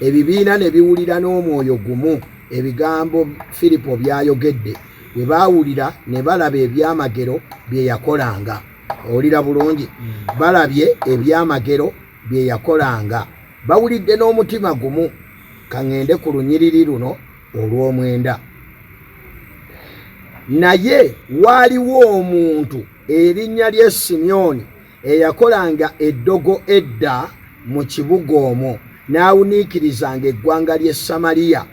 Ebibiina ne biwulira n'omwoyo gumu ebigambo Filipo byayogedde. Bwe baawulira ne balaba ebyamagero bye yakolanga. Owulira bulungi? Balabye ebyamagero bye yakolanga. Bawulidde n'omutima gumu. Kaŋŋende ku lunyiriri luno olw'omwenda. Naye waaliwo omuntu erinnya lye Simyoni eyakolanga eddogo edda mu kibuga omwo n'awuniikirizanga eggwanga ly'e Samaliya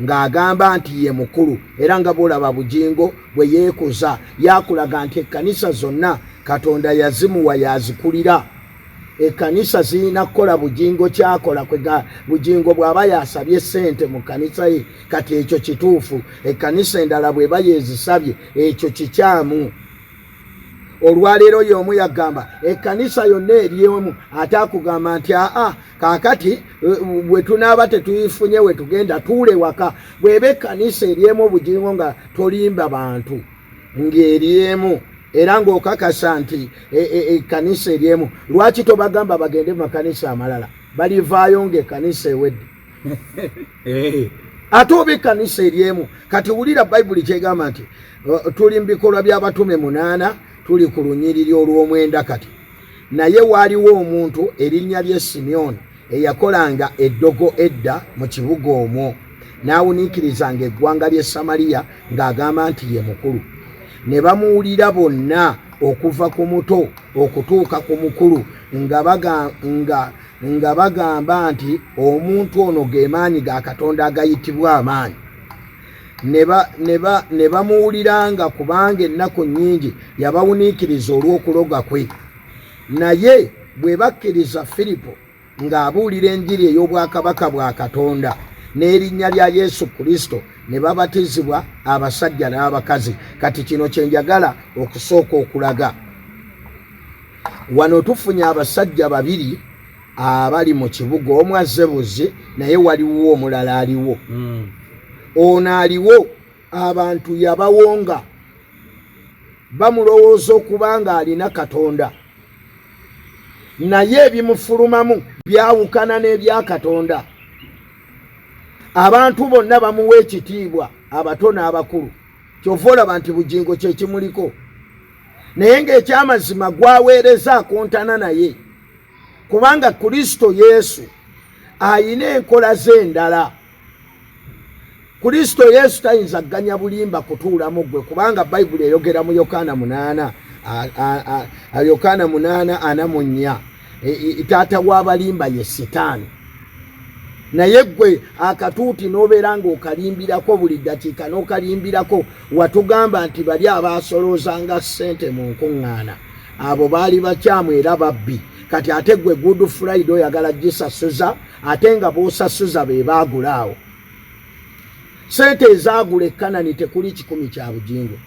ng'agamba nti ye mukulu era nga bw'olaba Bujingo bwe yeekuza yakulaga nti ekkanisa zonna Katonda yazimuwa yazikulira. Ekkanisa zirina kukola Bujingo kyakola kwega Bujingo bw'aba yasabye ssente mu kkanisa ye kati ekyo kituufu. Ekkanisa endala bw'eba yeezisabye ekyo kikyamu. Olwaleero y'omu yagamba ekkanisa yonna eryemu ate akugamba nti kaakati bwe tunaaba tetuyifunye we tugenda tuule waka. Bw'eba ekkanisa eryemu Bujingo nga tolimba bantu ng'eryemu era ng'okakasa nti ekkanisa eryemu lwaki tobagamba bagende mu makanisa amalala balivaayo ng'ekkanisa ewedde ate oba ekkanisa eryemu. Kati wulira Bayibuli kyegamba nti tuli mu bikolwa by'abatume 8 tuli ku lunyiriri olw'omwenda. Kati naye waaliwo omuntu erinnya lye Simyoni eyakolanga eddogo edda mu kibuga omwo n'awuniikirizanga eggwanga ly'e Samaliya ng'agamba nti ye mukulu. Ne bamuwulira bonna okuva ku muto okutuuka ku mukulu nga bagamba nti omuntu ono ge maanyi ga Katonda agayitibwa amaanyi. Ne bamuwuliranga kubanga ennaku nnyingi yabawuniikiriza olw'okuloga kwe. Naye bwe bakkiriza Filipo ng'abuulira enjiri ey'obwakabaka bwa Katonda n'erinnya lya Yesu Kristo ne babatizibwa abasajja n'abakazi. Kati kino kye njagala okusooka okulaga. Wano tufunye abasajja 2 abali mu kibuga. Omu azze buzzi naye waliwo omulala aliwo. Ono aliwo abantu yabawonga bamulowooza okuba nga alina Katonda naye ebimufulumamu byawukana n'ebya Katonda. Abantu bonna bamuwa ekitiibwa abato n'abakulu. Kyova olaba nti Bujingo kye kimuliko naye ng'ekyamazima gwaweereza akontana naye kubanga Kristo Yesu ayina enkola ze endala. Kristo Yesu tayinza kuganya bulimba kutuulamu gwe kubanga Bayibuli eyogera mu Yokaana 8:4 taata w'abalimba ye Sitaani. Naye gwe akatuuti n'obeera ng'okalimbirako buli ddakiika n'okalimbirako watugamba nti bali abaasoloozanga ssente mu nkuŋŋaana abo baali bakyamu era babbi. Kati ate gwe Good Friday oyagala gisasuza ate nga b'osasuza be baagulaawo. Sente ezaagula ekkanani tekuli 10 kya Bujingo.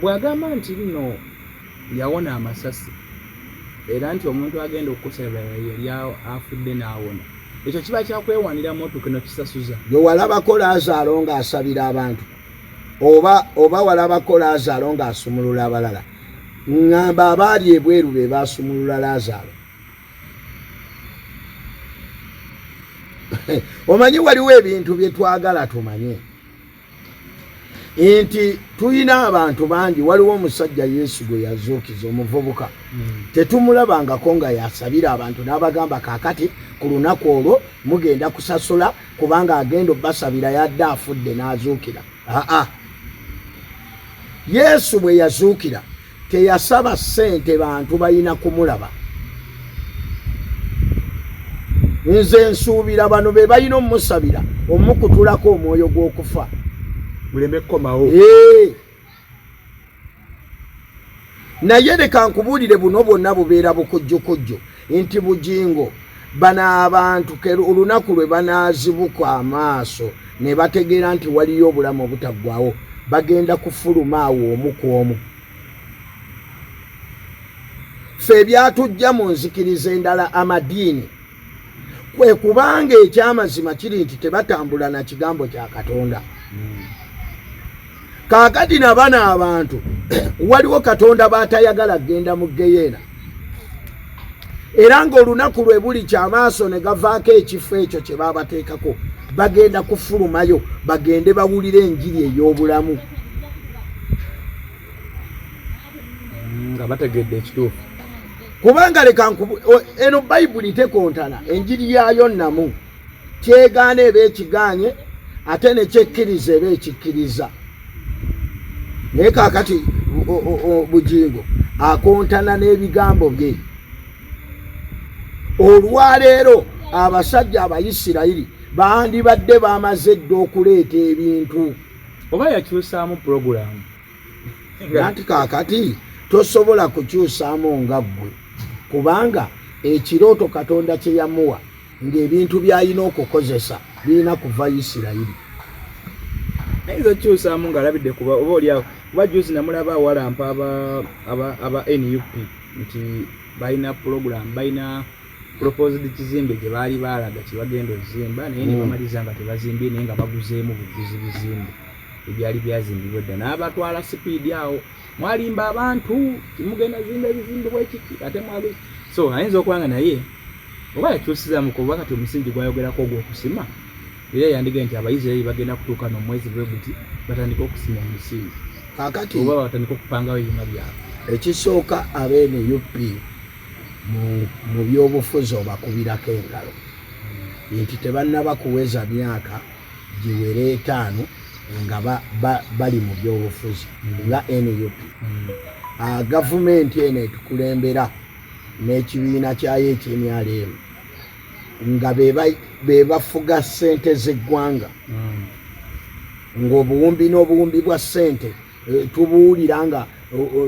Bw'agamba nti lino yawona amasasi era nti omuntu agenda okukusaba yali afudde n'awona, ekyo kiba kyakwewanira motuka no kisasuza. Yo walabako Lazaalo ng'asabira abantu oba walabako Lazaalo ng'asumulula abalala. Ngamba abaali ebweru be baasumulula Lazaalo. Omanyi waliwo ebintu bye twagala tumanye. nti tulina abantu bangi. Waliwo omusajja Yesu gwe yazuukiza omuvubuka, tetumulabangako nga yasabira abantu n'abagamba kaakati ku lunaku olwo mugenda kusasula kubanga agenda obbasabira yadde afudde n'azuukira. Yesu bwe yazuukira teyasaba ssente bantu balina kumulaba. Nze nsuubira bano be balina omusabira omukutulako omwoyo gw'okufa mulembe komawo. Naye leka nkubuulire buno bwonna bubeera bukujjukujju nti Bujingo bano abantu olunaku lwe banaazibuka amaaso ne bategeera nti waliyo obulamu obutaggwawo bagenda kufuluma awo omu ku omu. Ffe ebyatujja mu nzikiriza endala amadiini kwe kubanga ekyamazima kiri nti tebatambula na kigambo kya Katonda. Kaakati na bano abantu waliwo Katonda baatayagala genda mu Geyeena, era ng'olunaku lwe buli kyamaaso ne gavaako ekifo ekyo kye baabateekako bagenda kufulumayo bagende bawulire enjiri ey'obulamu nga bategedde ekituufu. Kubanga leka eno Bayibuli tekontana, enjiri yaayo nnamu, kyegaana eba ekiganye ate ne kyekkiriza eba ekikkiriza. Naye kaakati Bujingo akontana n'ebigambo bye. Olwaleero abasajja Abayisirayiri bandibadde bamaze dda okuleeta ebintu. Oba yakyusaamu puroguramu anti kaakati tosobola kukyusaamu nga ggwe kubanga ekirooto Katonda kye yamuwa ng'ebintu by'alina okukozesa birina kuva Isirayiri. Naye kyusaamu ng'alabidde kuba oba oliawo kuba juzi namulaba awalampa aba NUP nti balina puroguramu balina proposed kizimbe gye baali baalaga kye bagenda ozimba naye ne bamaliza nga tebazimbye naye nga baguzeemu buguzi bizimbe ebyali byazimbibwa edda n'abatwala sipiidi awo mwalimba abantu kimugenda zimba ebizimbe bwekiki ate mwali so ayinza okubanga naye oba yakyusizaamu kuba kati omusingi gwayogerako ogw'okusima era yandiga nti Abayisirayiri bagenda kutuuka n'omwezi bwe guti batandika okusima omusingi kaakati oba batandika okupangawo ebima byabwe. Ekisooka NUP mu byobufuzi obakubirako engalo nti tebannaba kuweza myaka giwere 5 nga bali mu byobufuzi nga NUP. Gavumenti eno etukulembera n'ekibiina kyayo ekyenYRM nga be bafuga ssente z'eggwanga ng'obuwumbi n'obuwumbi bwa ssente tubuwulira nga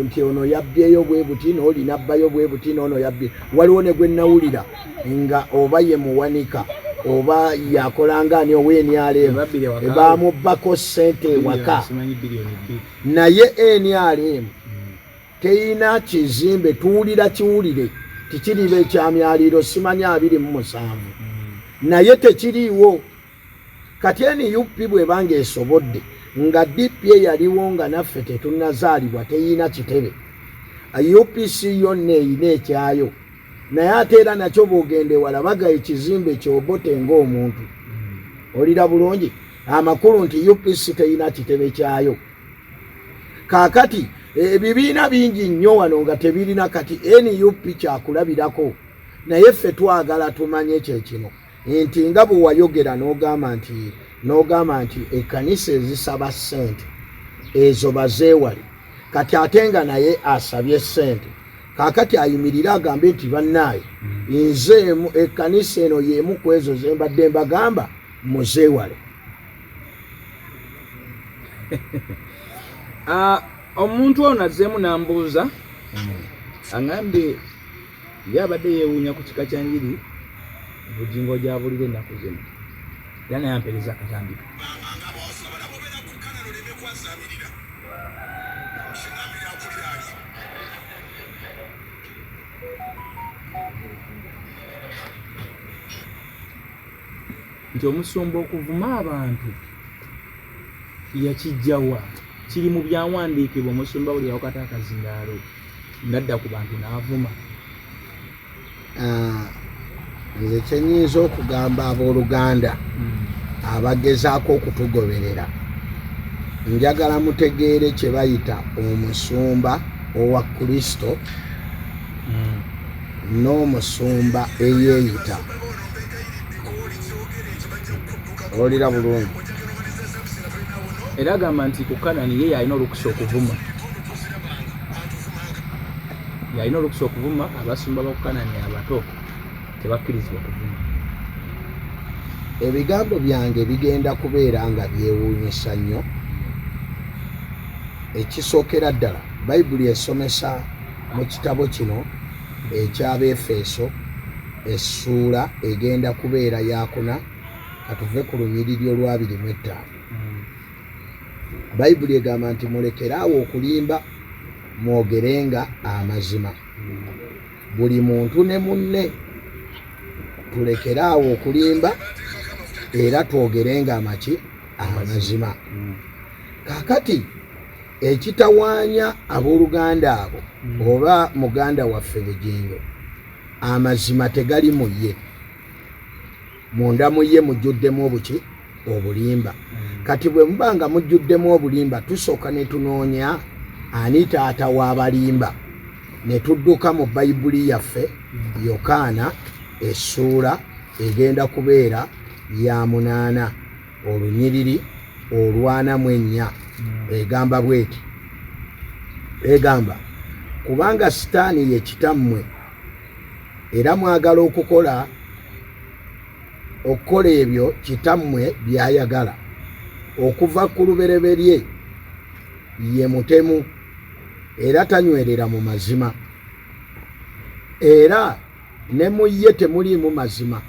nti ono yabbyeyo bwe buti n'oli nabbayo bwe buti n'ono yabbye. Waliwo ne gwe nawulira nga oba ye muwanika oba yakolanga ani ow'NRM baamubbako ssente ewaka. Naye NRM teyina kizimbe tuwulira kiwulire tikiriba ekyamyaliro simanya 27 naye tekiriiwo. Kati NUP bw'ebanga esobodde nga DP yaliwo nga naffe tetunnazaalibwa teyina kitebe, UPC yonna eyina ekyayo naye ate era nakyo bw'ogenda ewala baga ekizimbe kyobote ng'omuntu. Olira bulungi amakulu nti UPC teyina kitebe kyayo. Kaakati ebibiina bingi nnyo wano nga tebirina kati NUP kyakulabirako naye ffe twagala tumanye kyekino nti nga bwe wayogera n'ogamba nti ekkanisa ezisaba ssente ezo bazeewale kati ate nga naye asabye ssente kaakati ayimirira agambe nti bannaaye nze ekkanisa eno y'emu ku ezo ze mbadde mbagamba muzeewale. Omuntu ono azzeemu n'ambuuza aŋambye yabadde yeewuunya ku kika kya njiri Bujingo gy'abulira ennaku zino era naye ampereza akatambika. Nti omusumba okuvuma abantu yakijjawa kiri mu byawandiikibwa omusumba buli yakata akazindaalo nadda ku bantu n'avuma. Nze kyenyinza okugamba abooluganda abagezaako okutugoberera njagala mutegeere kye bayita omusumba owa Kristo n'omusumba eyeeyita. Olira bulungi. Era agamba nti ku Kanani ye yalina olukusa okuvuma. Yalina olukusa okuvuma, abasumba ba ku Kanani abato tebakkirizibwa kuvuma. Ebigambo byange bigenda kubeera nga byewuunyisa nnyo. Ekisookera ddala Bayibuli esomesa mu kitabo kino eky'Abeefeso essuula egenda kubeera yakuna katuve ku lunyiriri olwa 25. Bayibuli egamba nti mulekeraawo okulimba mwogerenga amazima. Buli muntu ne munne tulekeraawo okulimba era twogerenga amazima. Kakati ekitawaanya abooluganda abo oba muganda waffe Bujingo, amazima tegali mu ye. Munda mu ye mujjuddemu obulimba. Kati bwe muba nga mujjuddemu obulimba, tusooka ne tunoonya ani taata w'abalimba. Ne tudduka mu Bayibuli yaffe Yokaana essuula egenda kubeera ya 8 olunyiriri olwa 44. Egamba bweti, egamba kubanga Sitaani ye kitammwe era mwagala okukola ebyo kitammwe byayagala. Okuva ku lubereberye ye mutemu era tanywerera mu mazima, era ne mu ye temuliimu mazima.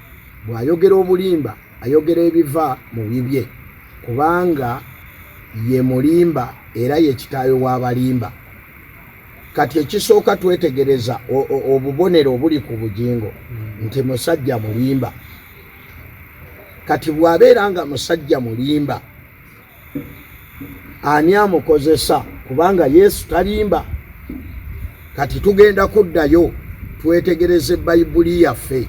Bw'ayogera obulimba ayogera ebiva mu bibye, kubanga ye mulimba era ye kitaawe w'abalimba. Kati ekisooka twetegereza obubonero obuli ku Bujingo nti musajja mulimba. Kati bw'abeera nga musajja mulimba, ani amukozesa? Kubanga Yesu talimba. Kati tugenda kuddayo twetegereze Bayibuli yaffe.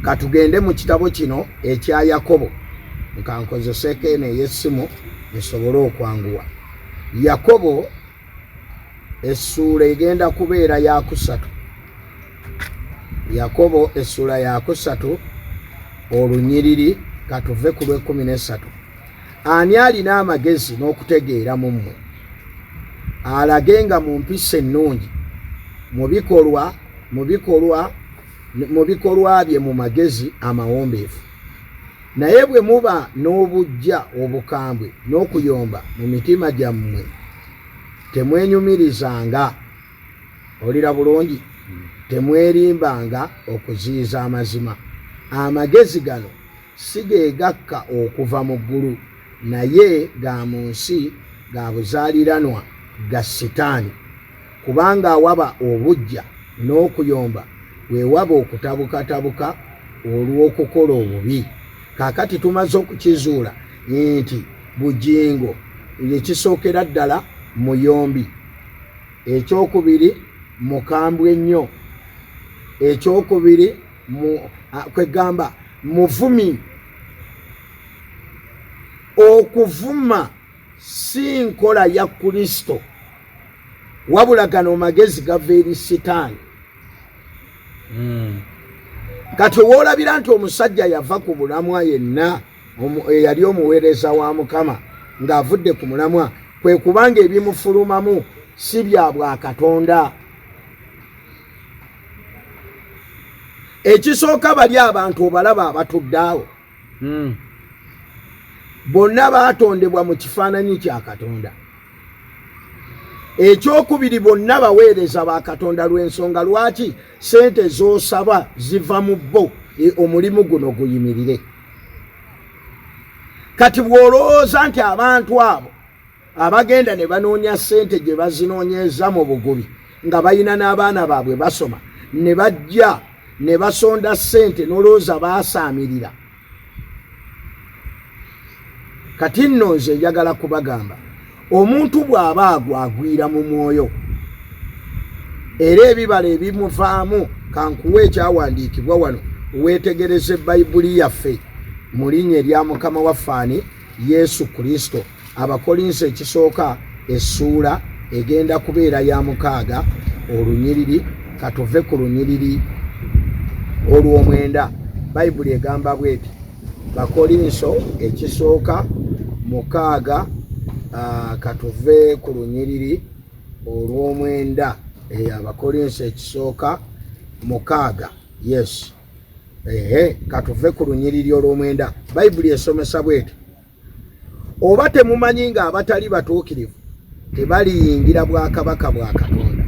Katugende mu kitabo kino ekya Yakobo. Nkankozeseeko eno ey'essimu nsobole okwanguwa. Yakobo essuula egenda kubeera ya 3. Yakobo essuula ya 3 olunyiriri katuve ku lw'13. Ani alina amagezi n'okutegeera mu mmwe alagenga mu mpisa ennungi mu bikolwa bye mu magezi amawombeefu. Naye bwe muba n'obujja obukambwe n'okuyomba mu mitima gyammwe temwenyumirizanga. Olira bulungi, temwerimbanga okuziyiza amazima. Amagezi gano si ge gakka okuva mu ggulu, naye ga mu nsi, ga buzaaliranwa ga Sitaani. Kubanga awaba obujja n'okuyomba weewaba okutabukatabuka olw'okukola obubi. Kaakati tumaze okukizuula nti Bujingo ekisookera ddala muyombi, ekyokubiri mukambwe nnyo, ekyokubiri kwegamba muvumi. Okuvuma si nkola ya Kristo, wabula gano magezi gava eri Sitaani. Kati woolabira nti omusajja yava ku mulamwa yenna eyali omuweereza wa Mukama ng'avudde ku mulamwa, kwe kubanga ebimufulumamu si bya bwa Katonda. Ekisooka bali abantu obalaba abatudde awo bonna baatondebwa mu kifaananyi kya Katonda. Ekyokubiri bonna baweereza ba Katonda, lw'ensonga lwaki sente z'osaba ziva mu bo omulimu guno guyimirire. Kati bw'olowooza nti abantu abo abagenda ne banoonya sente gye bazinoonyeza mu bugubi nga balina n'abaana baabwe basoma, ne bajja ne basonda sente n'olowooza baasaamirira. Kati nno nze njagala kubagamba, omuntu bw'aba agwagwira mu mwoyo era ebibala ebimuvaamu, kankuwa ekyawandiikibwa wano weetegereze Bayibuli yaffe mu linnya erya Mukama waffe ani Yesu Kristo. Abakolinso ekisooka essuula egenda kubeera ya 6 olunyiriri katuve ku lunyiriri olw'omwenda. Bayibuli egamba bweti Bakolinso ekisooka 6 katuve ku lunyiriri olw'omwenda. Abakolinso ekisooka 6 yes katuve ku lunyiriri olw'omwenda. Bayibuli esomesa bweti oba temumanyi nga abatali batuukirivu tebaliyingira bwakabaka bwa Katonda.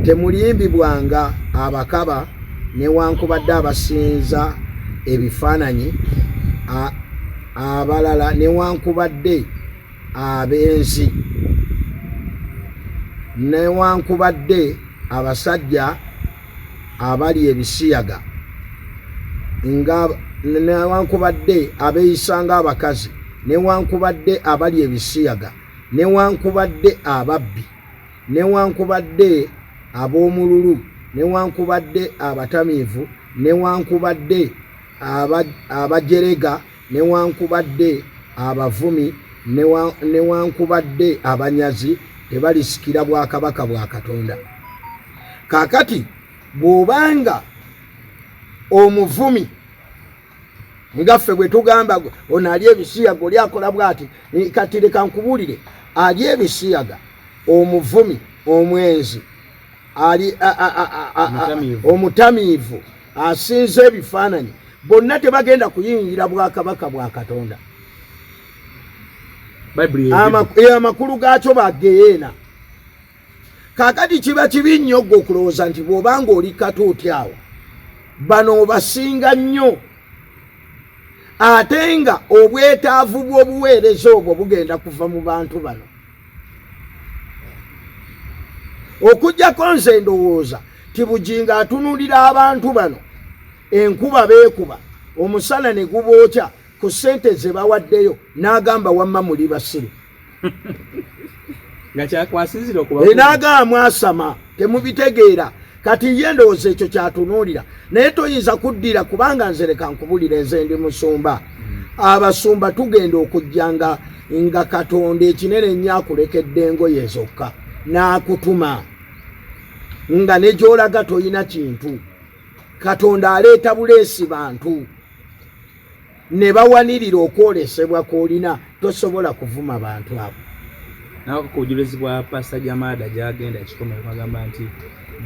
Temulimbibwanga abakaba newankubadde abasinza ebifaananyi abalala newankubadde abenzi newankubadde abasajja abali ebisiyaga newankubadde abeeyisa ng'abakazi newankubadde abali ebisiyaga newankubadde ababbi newankubadde ab'omululu newankubadde abatamiivu newankubadde abajerega newankubadde abavumi newankubadde abanyazi tebalisikira bwakabaka bwa Katonda. Kaakati bw'obanga omuvumi ngaffe bwe tugamba ono ali ebisiyaga oli akola bw'ati, kati leka nkubuulire ali ebisiyaga omuvumi omwenzi ali omutamiivu asinza ebifaananyi bonna tebagenda kuyingira bwakabaka bwa Katonda. Amakulu gaakyo bageyeena. Kaakati kiba kibi nnyo gwe okulowooza nti bw'obanga oli katuuti awo bano obasinga nnyo ate nga obwetaavu bw'obuweereza obwo bugenda kuva mu bantu bano. Okujjako nze ndowooza ti Bujingo atunuulira abantu bano enkuba beekuba omusana ne gubookya ku ssente ze bawaddeyo n'agamba wamma muli basiru n'agamba mwasama temubitegeera. Kati ye ndowooza ekyo kyatunuulira naye toyinza kuddira kubanga nze leka nkubulire nze ndi musumba. Abasumba tugenda okujjanga nga Katonda ekinene nnyo akulekedde engoye zokka n'akutuma nga ne gy'olaga toyina kintu. Katonda aleeta buleesi bantu ne bawanirira okwolesebwa kw'olina, tosobola kuvuma bantu abo. Nawe kujulizi bwa Pastor Jamada gyagenda kikomera bagamba nti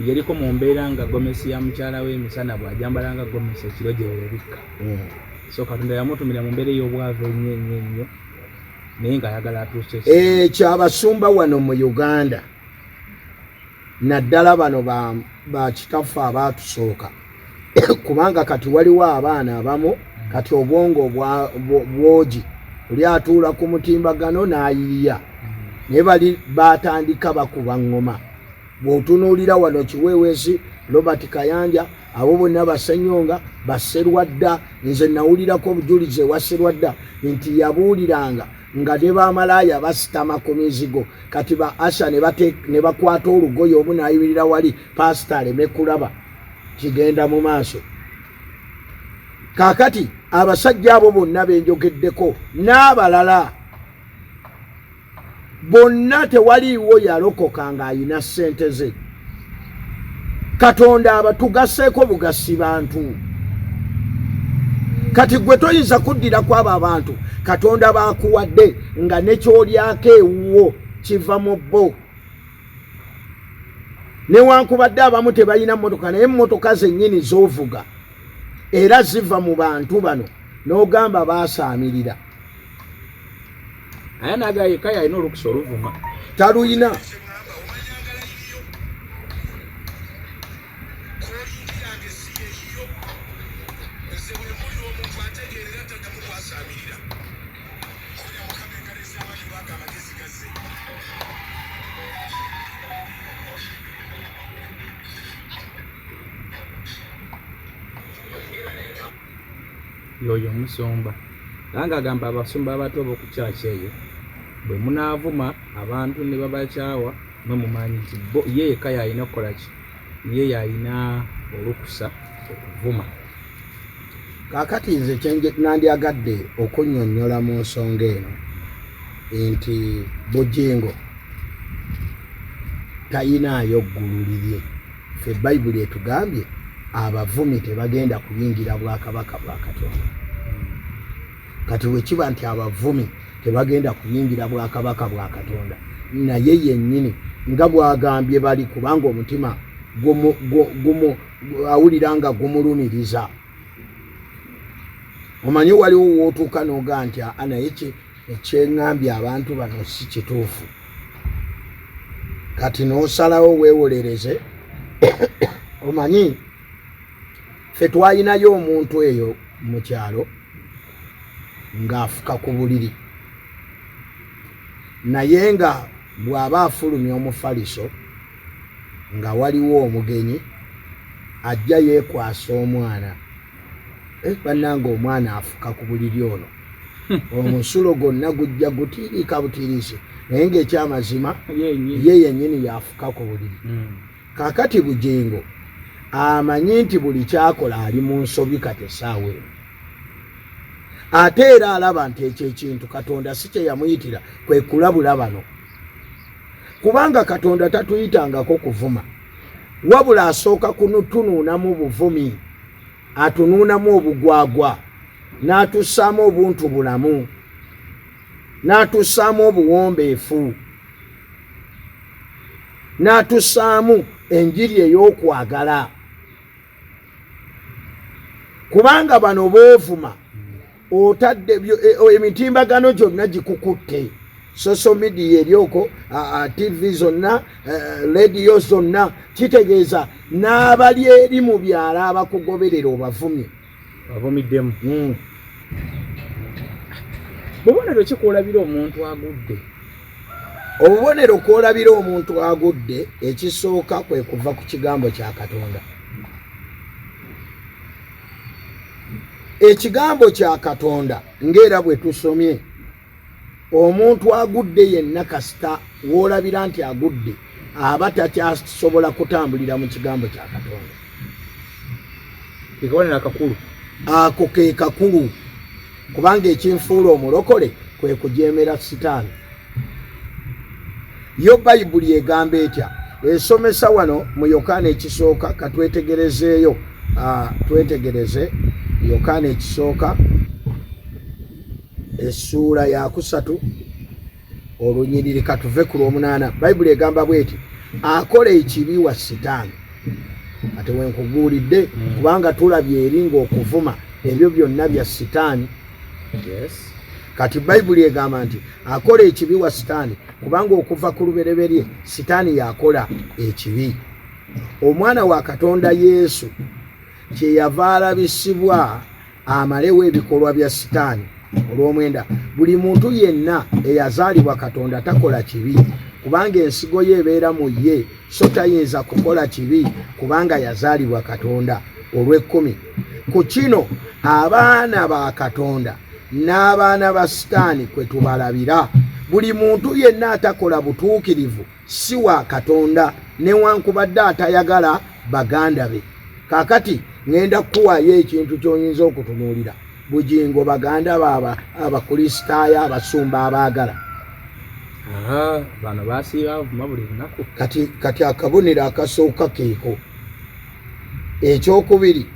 yaliko mu mbeera nga gomesi ya mukyala we emisana bw'ajambala nga gomesi ekiro gye weebikka. So Katonda yamutumira mu mbeera ey'obwavu ennyo naye ng'ayagala atuuse kyabasumba wano mu Uganda naddala bano ba kitaffe abaatusooka kubanga kati waliwo abaana abamu kati obwongo bwogi oli atuula ku mutimbagano n'ayiiya naye bali batandika bakuba ngoma. Bw'otunuulira wano Kiweweesi, Robert Kayanja, abo bonna Basenyonga, Baserwadda, nze nawulirako obujulizi ewa Serwadda nti yabuuliranga nga ne bamalaaya basitama ku mizigo kati ba Asha ne bakwata olugoye omu n'ayimirira wali pasita aleme kulaba kigenda mu maaso. Kaakati abasajja abo bonna benjogeddeko n'abalala bonna tewaliiwo yalokoka ng'ayina ssente ze. Katonda abatugaseeko bugasi bantu. Kati gwe toyinza kuddira kwabo abantu Katonda baakuwadde nga nekyolyako ewuwo kiva mu bo. Newankubadde abamu tebalina mmotoka naye emmotoka zennyini z'ovuga era ziva mu bantu bano n'ogamba baasaamirira. Aya nagaye kaya alina olukusa oluvuma taluyina. yoyo musomba langa agamba abasumba abato bo ku church eyo bwe munaavuma abantu ne babakyawa mwe mumanyi nti yeye kaya alina okukola ki yeye alina olukusa okuvuma. Kaakati nze kyenje nandyagadde okunnyonnyola mu nsonga eno nti Bujingo tayinaayo ggulu lirye. Ffe Bayibuli etugambye abavumi tebagenda kuyingira bwakabaka bwa Katonda. Kati wekiba nti abavumi tebagenda kuyingira bwakabaka bwa Katonda, naye yennyini nga bwagambye bali, kubanga omutima awulira nga gumulumiriza. Omanyi waliwo wootuuka n'oga nti naye ekyeŋŋambye abantu bano si kituufu. Kati n'osalawo weewolereze. Omanyi ffe twayinayo omuntu eyo mu kyalo ng'afuka ku buliri, naye nga bw'aba afulumya omufaliso nga waliwo omugenyi ajja yeekwasa omwana, bannanga omwana afuka ku buliri ono, omusulo gwonna gujja gutiiriika butiiriisi, naye ng'ekyamazima ye yennyini yafuka ku buliri. Kaakati Bujingo amanyi nti buli kyakola ali mu nsobi kati essaawa eno, ate era alaba nti ekyo ekintu Katonda si kye yamuyitira kwe kulabula bano, kubanga Katonda tatuyitangako kuvuma, wabula asooka kutunuunamu buvumi, atunuunamu obugwagwa, n'atussaamu obuntu bulamu, n'atussaamu obuwombeefu, n'atussaamu enjiri ey'okwagala. Kubanga bano boovuma otadde emitimbagano gyonna gikukutte, social media eryoko, TV zonna, radio zonna, kitegeeza n'abali eri mu byala abakugoberera obavumye bavumiddemu. Bubonero ki kwolabira omuntu agudde? Obubonero kwolabira omuntu agudde, ekisooka kwe kuva ku kigambo kya Katonda. Ekigambo kya Katonda ng'era bwe tusomye, omuntu agudde yenna kasita w'olabira nti agudde aba takyasobola kutambulira mu kigambo kya Katonda. Kikabonera kakulu. Ako ke kakulu, kubanga ekinfuula omulokole kwe kujeemera Sitaani. Yo Bayibuli egamba etya? Esomesa wano mu Yokaana ekisooka, katwetegerezeeyo, twetegereze Yokaana ekisooka essuula ya 3 olunyiriri katuve ku lw'omunaana. Bayibuli egamba bweti, akola ekibi wa Sitaani. Ate wenkuguulidde, kubanga tulabye eri ng'okuvuma ebyo byonna bya Sitaani. Yes. Kati Bayibuli egamba nti akola ekibi wa Sitaani, kubanga okuva ku lubereberye Sitaani yakola ekibi. Omwana wa Katonda Yesu kye yava alabisibwa amalewo ebikolwa bya Sitaani. Olw'omwenda, buli muntu yenna eyazaalibwa Katonda takola kibi, kubanga ensigo ye ebeera mu ye, so tayinza kukola kibi kubanga yazaalibwa Katonda. Olw'ekkumi, ku kino abaana ba Katonda n'abaana ba Sitaani kwe tubalabira. Buli muntu yenna atakola butuukirivu si wa Katonda, newankubadde atayagala baganda be. Kaakati ngenda kukuwaayo ekintu ky'oyinza okutunuulira. Bujingo baganda baba abakristaayo abasumba abaagala. Bano basiiba bavuma buli lunaku. Kati akabonero akasooka keeko. Ekyokubiri,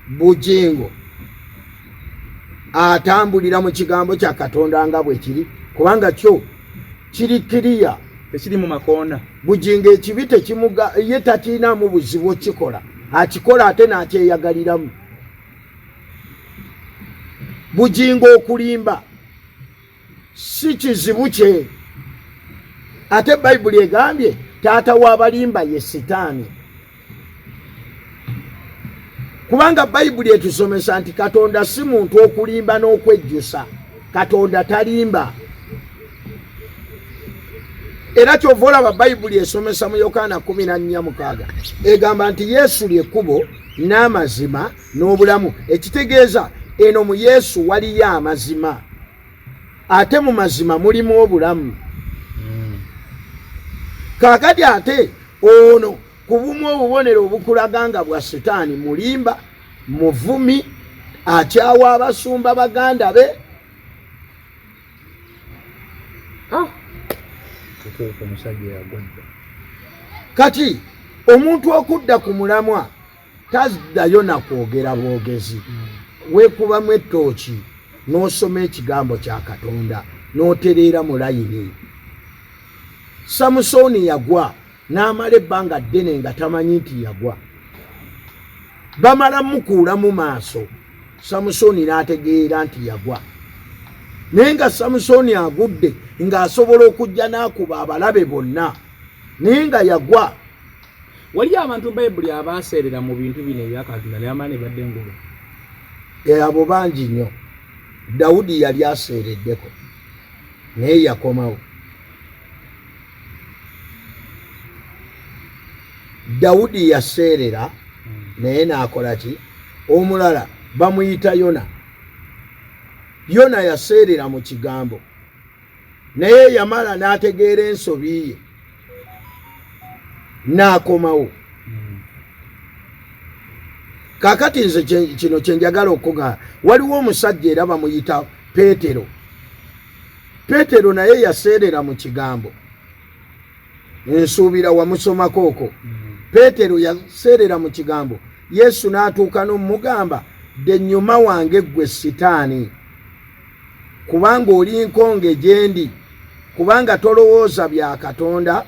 Bujingo atambulira mu kigambo kya Katonda nga bwe kiri, kubanga kyo kiri kiriya, tekiri mu makoona. Bujingo ekibi tekimuga, ye takiinaamu buzibu okikola, akikola ate n'akyeyagaliramu. Bujingo okulimba si kizibu kye, ate Bayibuli egambye taata w'abalimba ye Sitaani. Kubanga Bayibuli etusomesa nti Katonda si muntu okulimba n'okwejjusa. Katonda talimba. Era kyova olaba Bayibuli esomesa mu Yokaana 14:6 egamba nti Yesu ly'ekkubo n'amazima n'obulamu. Ekitegeeza eno mu Yesu waliyo amazima, ate mu mazima mulimu obulamu. Kaakati ate ono kubumu obubonero obukulaga nga bwa Sitaani mulimba, muvumi, akyawa abasumba baganda be. kati omuntu okudda ku mulamwa taziddayo nakwogera bwogezi weekubamu ettooki n'osoma ekigambo kya Katonda n'otereera mu layini. Samusooni yagwa n'amala ebbanga ddene nga tamanyi nti yagwa. Bamala mukuula mu maaso, Samusooni n'ategeera nti yagwa. Naye nga Samusooni agudde ng'asobola okujja n'akuba abalabe bonna, naye nga yagwa. Waliyo abantu Bayibuli abaaseerera mu bintu bino ebya Katonda naye amaani badde ngulu. Abo bangi nnyo. Dawudi yali aseereddeko naye yakomawo. Dawudi yaseerera naye n'akola ki? Omulala bamuyita Yona. Yona yaseerera mu kigambo naye yamala n'ategeera ensobi ye n'akomawo. Kaakati nze kino kye njagala okugaa, waliwo omusajja era bamuyita Peetero. Peetero naye yaseerera mu kigambo, nsuubira wamusomako okwo. Peetero yaseerera mu kigambo, Yesu n'atuuka n'omugamba, dde ennyuma wange ggwe Sitaani, kubanga oli nkonge gye ndi, kubanga tolowooza bya Katonda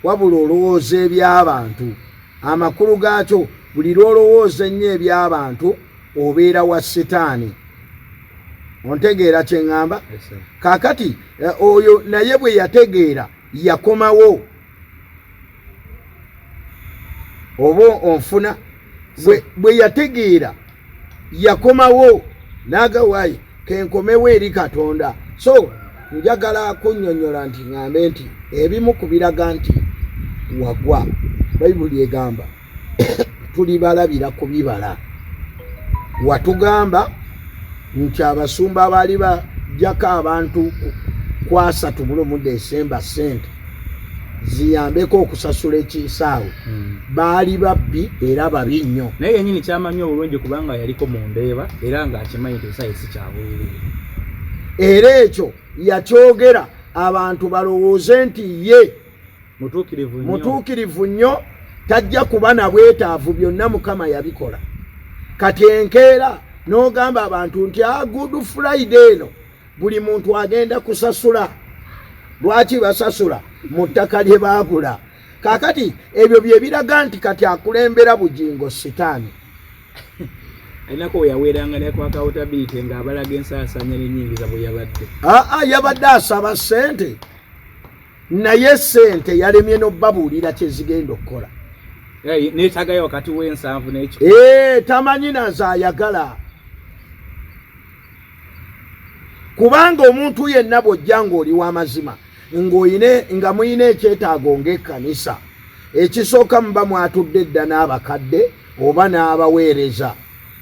wabula olowooza eby'abantu. Amakulu gaakyo buli lw'olowooza ennyo eby'abantu obeera wa Sitaani. Ontegeera kye ŋŋamba? Kaakati oyo naye bwe yategeera yakomawo. Oba onfuna? Bwe yategeera yakomawo n'agawaayi kenkomewo eri Katonda. So njagala kunnyonnyola nti ŋŋambe nti ebimu ku biraga nti wagwa. Bayibuli egamba tulibalabira ku bibala. Watugamba nti abasumba abaali bajjako abantu ku 3 Desemba sente ziyambeko okusasula ekisaawe baali babbi era babi nnyo. Naye yennyini kyamanyi obulungi kubanga yaliko mu ndeeba era ng'akimanyi nti esaawa si kyabwerere. Era ekyo yakyogera abantu balowooze nti ye mutuukirivu nnyo, tajja kuba na bwetaavu, byonna Mukama yabikola. Kati enkeera n'ogamba abantu nti Good Friday eno buli muntu agenda kusasula. Lwaki basasula? Mu ttaka lye baagula. Kaakati ebyo bye biraga nti kati akulembera Bujingo Sitaani. Ainako yaweeranga ne kwa accountability ng'abalaga ensaasaanya n'ennyingiza bwe yabadde. Yabadde asaba ssente, naye ssente yalemye n'obbabuulira kye zigenda okukola. Neetagayo wakati w'ensanvu n'ekyo. Tamanyi nazaayagala. Kubanga omuntu yenna bw'ojja ng'oli w'amazima nga muyina ekyetaago ng'ekkanisa, ekisooka muba mwatudde dda n'abakadde oba n'abaweereza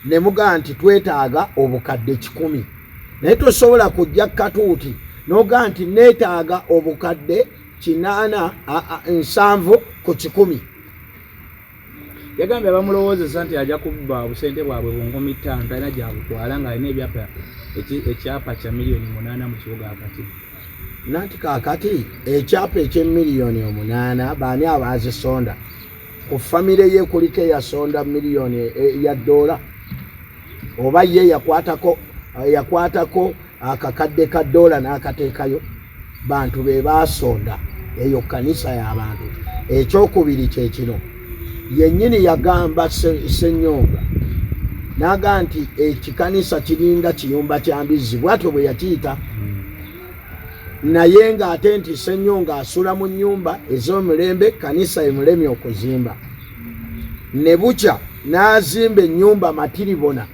ne mugaa nti twetaaga obukadde 100, naye tosobola kujja katuuti n'ogaa nti neetaaga obukadde 7 ku 100. Yagambye abamulowoozesa nti ajja kubba obusente bwabwe bungumi 5 talina gyabutwala ng'alina ekyapa kya $8,000,000 mu kibuga akati. Nanti kaakati ekyapa $8,000,000 baani abaazisonda? Ku famire ye kuliko eyasonda $1,000,000 oba ye yakwatako akakadde ka $1 n'akateekayo? Bantu be baasonda, eyo kanisa y'abantu. Ekyokubiri kye kino, yennyini yagamba Ssenyonga n'aga nti ekikanisa kiringa kiyumba kya mbizzi, bw'atyo bwe yakiyita. Naye ng'ate nti Ssenyonga asula mu nnyumba ez'omulembe, kanisa emulemye okuzimba. Ne bukya n'azimba ennyumba matiribona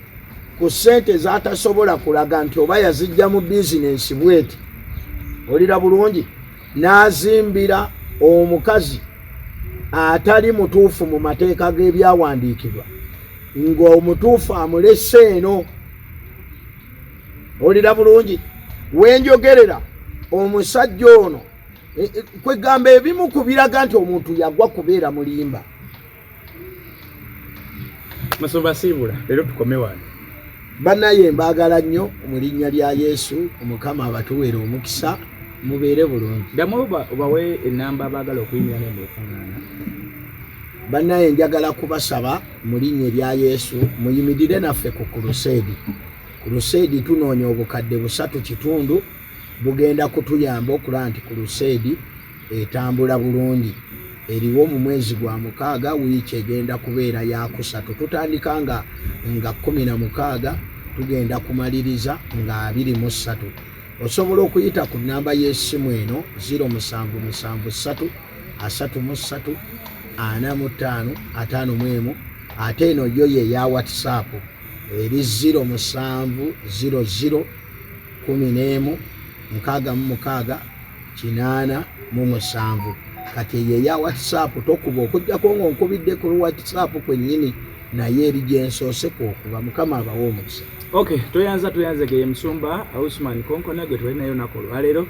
ku ssente z'atasobola kulaga nti oba yazijja mu bizinensi bweti. Olira bulungi? N'azimbira omukazi atali mutuufu mu mateeka g'ebyawandiikibwa, ng'omutuufu amulese eno. Olira bulungi? Wenjogerera omusajja ono kwegamba ebimu ku biraga nti omuntu yagwa kubeera mulimba. Musumba Siibula, leero tukome wano. Bannaye mbaagala nnyo mu linnya lya Yesu, Omukama abatuweera omukisa. mubeere bulungi. Ddamu obawe ennamba abaagala okuyimira naye mukuŋŋaana. Bannaye njagala kubasaba mu linnya erya Yesu muyimirire naffe ku Crusade. Crusade tunoonya obukadde 3.5 bugenda kutuyamba okulaba nti Crusade etambula bulungi. Eriwo mu mwezi gwa 6 wiiki egenda kubeera yakusatu. Tutandika nga 16 tugenda kumaliriza nga 23. Osobola okuyita ku namba y'essimu eno 0773 33 45 ate eno yo ye ya WhatsApp eri 0700 11 66 807. Kati ye ya WhatsApp tokuba okujjako ng'onkubidde ku WhatsApp kwennyini naye eri gyensoose okuba. Mukama abawo omukisa. Okay, toyanza ge Musumba Usman Konkona gwe twali nayo nako olwaleero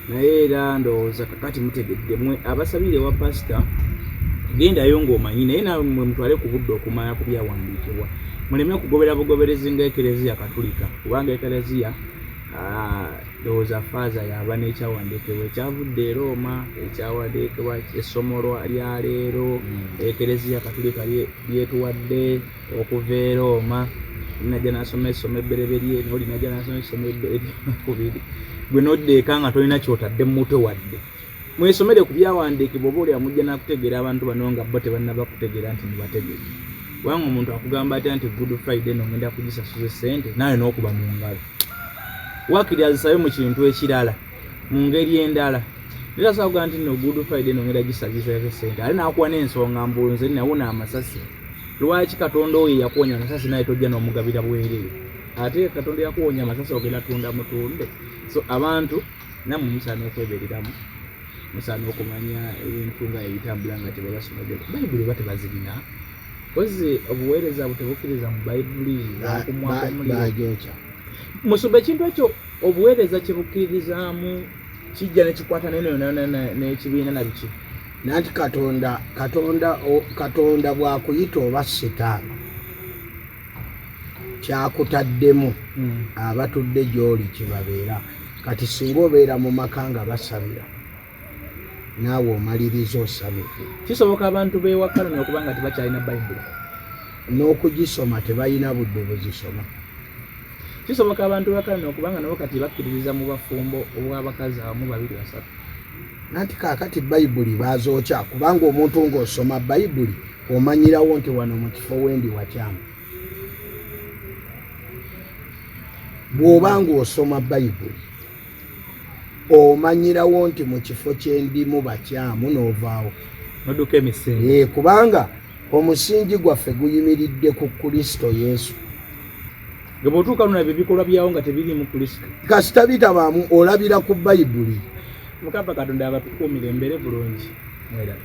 naye era ndowooza kakati mutegedde mwe abasabire wa pasita gendayo ng'omanyi naye nawe mutwale ku budde okumanya ku byawandiikibwa. Muleme okugobera bugoberezi nga Ekereziya Katulika kubanga Ekereziya ndowooza faaza yaba n'ekyawandiikibwa ekyavudde e Roma, ekyawandiikibwa essomo lya leero. Ekereziya Katulika lyetuwadde okuva e Roma. Najja nasoma essomo ebbereberye n'oli najja nasoma essomo ebyokubiri. Gwe n'oddeeka nga tolina kyotadde mu mutwe wadde. Mwesomere ku byawandiikibwa oba oli amujja n'akutegeera abantu bano nga bo tebannaba kutegeera nti mubategeere. Kubanga omuntu akugamba atya nti Good Friday n'ogenda kugisasuza ssente nawe n'okuba mu ngalo. Waakiri azisabe mu kintu ekirala mu ngeri endala. Era asobola kugamba nti no Good Friday n'ogenda gisasuza ssente ate n'akuwa n'ensonga mbulunze nawuna amasasi. Lwaki Katonda oyo yakuwonya amasasi naye tojja n'omugabira bwereere? Ate Katonda yakuwonya amasasi ogenda tunda mutunde. So abantu namwe musaana okwebereramu, musaana okumanya ebintu nga ebitambula nga tebabasoma Bayibuli batebazirina. Kozi obuweereza butebukkiriza mu Bayibuli kumwaka omuliro. Musumba ekintu ekyo obuweereza kye bukkirizaamu kijja ne kikwata n'ekibiina na biki. Nanti Katonda bwakuyita oba Setaani kyakutaddemu abatudde gy'oli kibabeera. Kati singa obeera mu maka nga basabira naawe omaliriza osabira. Kisoboka abantu beewakkalana okuba nga tebakyalina Bayibuli n'okugisoma tebalina budde buzisoma. Kisoboka abantu beewakkalana okuba nga nabo kati bakkiririza mu bafumbo obw'abakazi abamu 2 3. Nanti kaakati Bayibuli bazookya kubanga omuntu ng'osoma Bayibuli omanyirawo nti wano mu kifo wendi wakyamu. Bw'oba ng'osoma Bayibuli omanyirawo nti mu kifo kye ndimu bakyamu n'ovaawo n'odduka emisinde. Kubanga omusingi gwaffe guyimiridde ku Kristo Yesu. Nga bw'otuuka luno ebyo bikolwa byawo nga tebiri mu Kristo. Kasita bitabaamu olabira ku Bayibuli. Mukama Katonda abatukuumire embere bulungi. Mwera.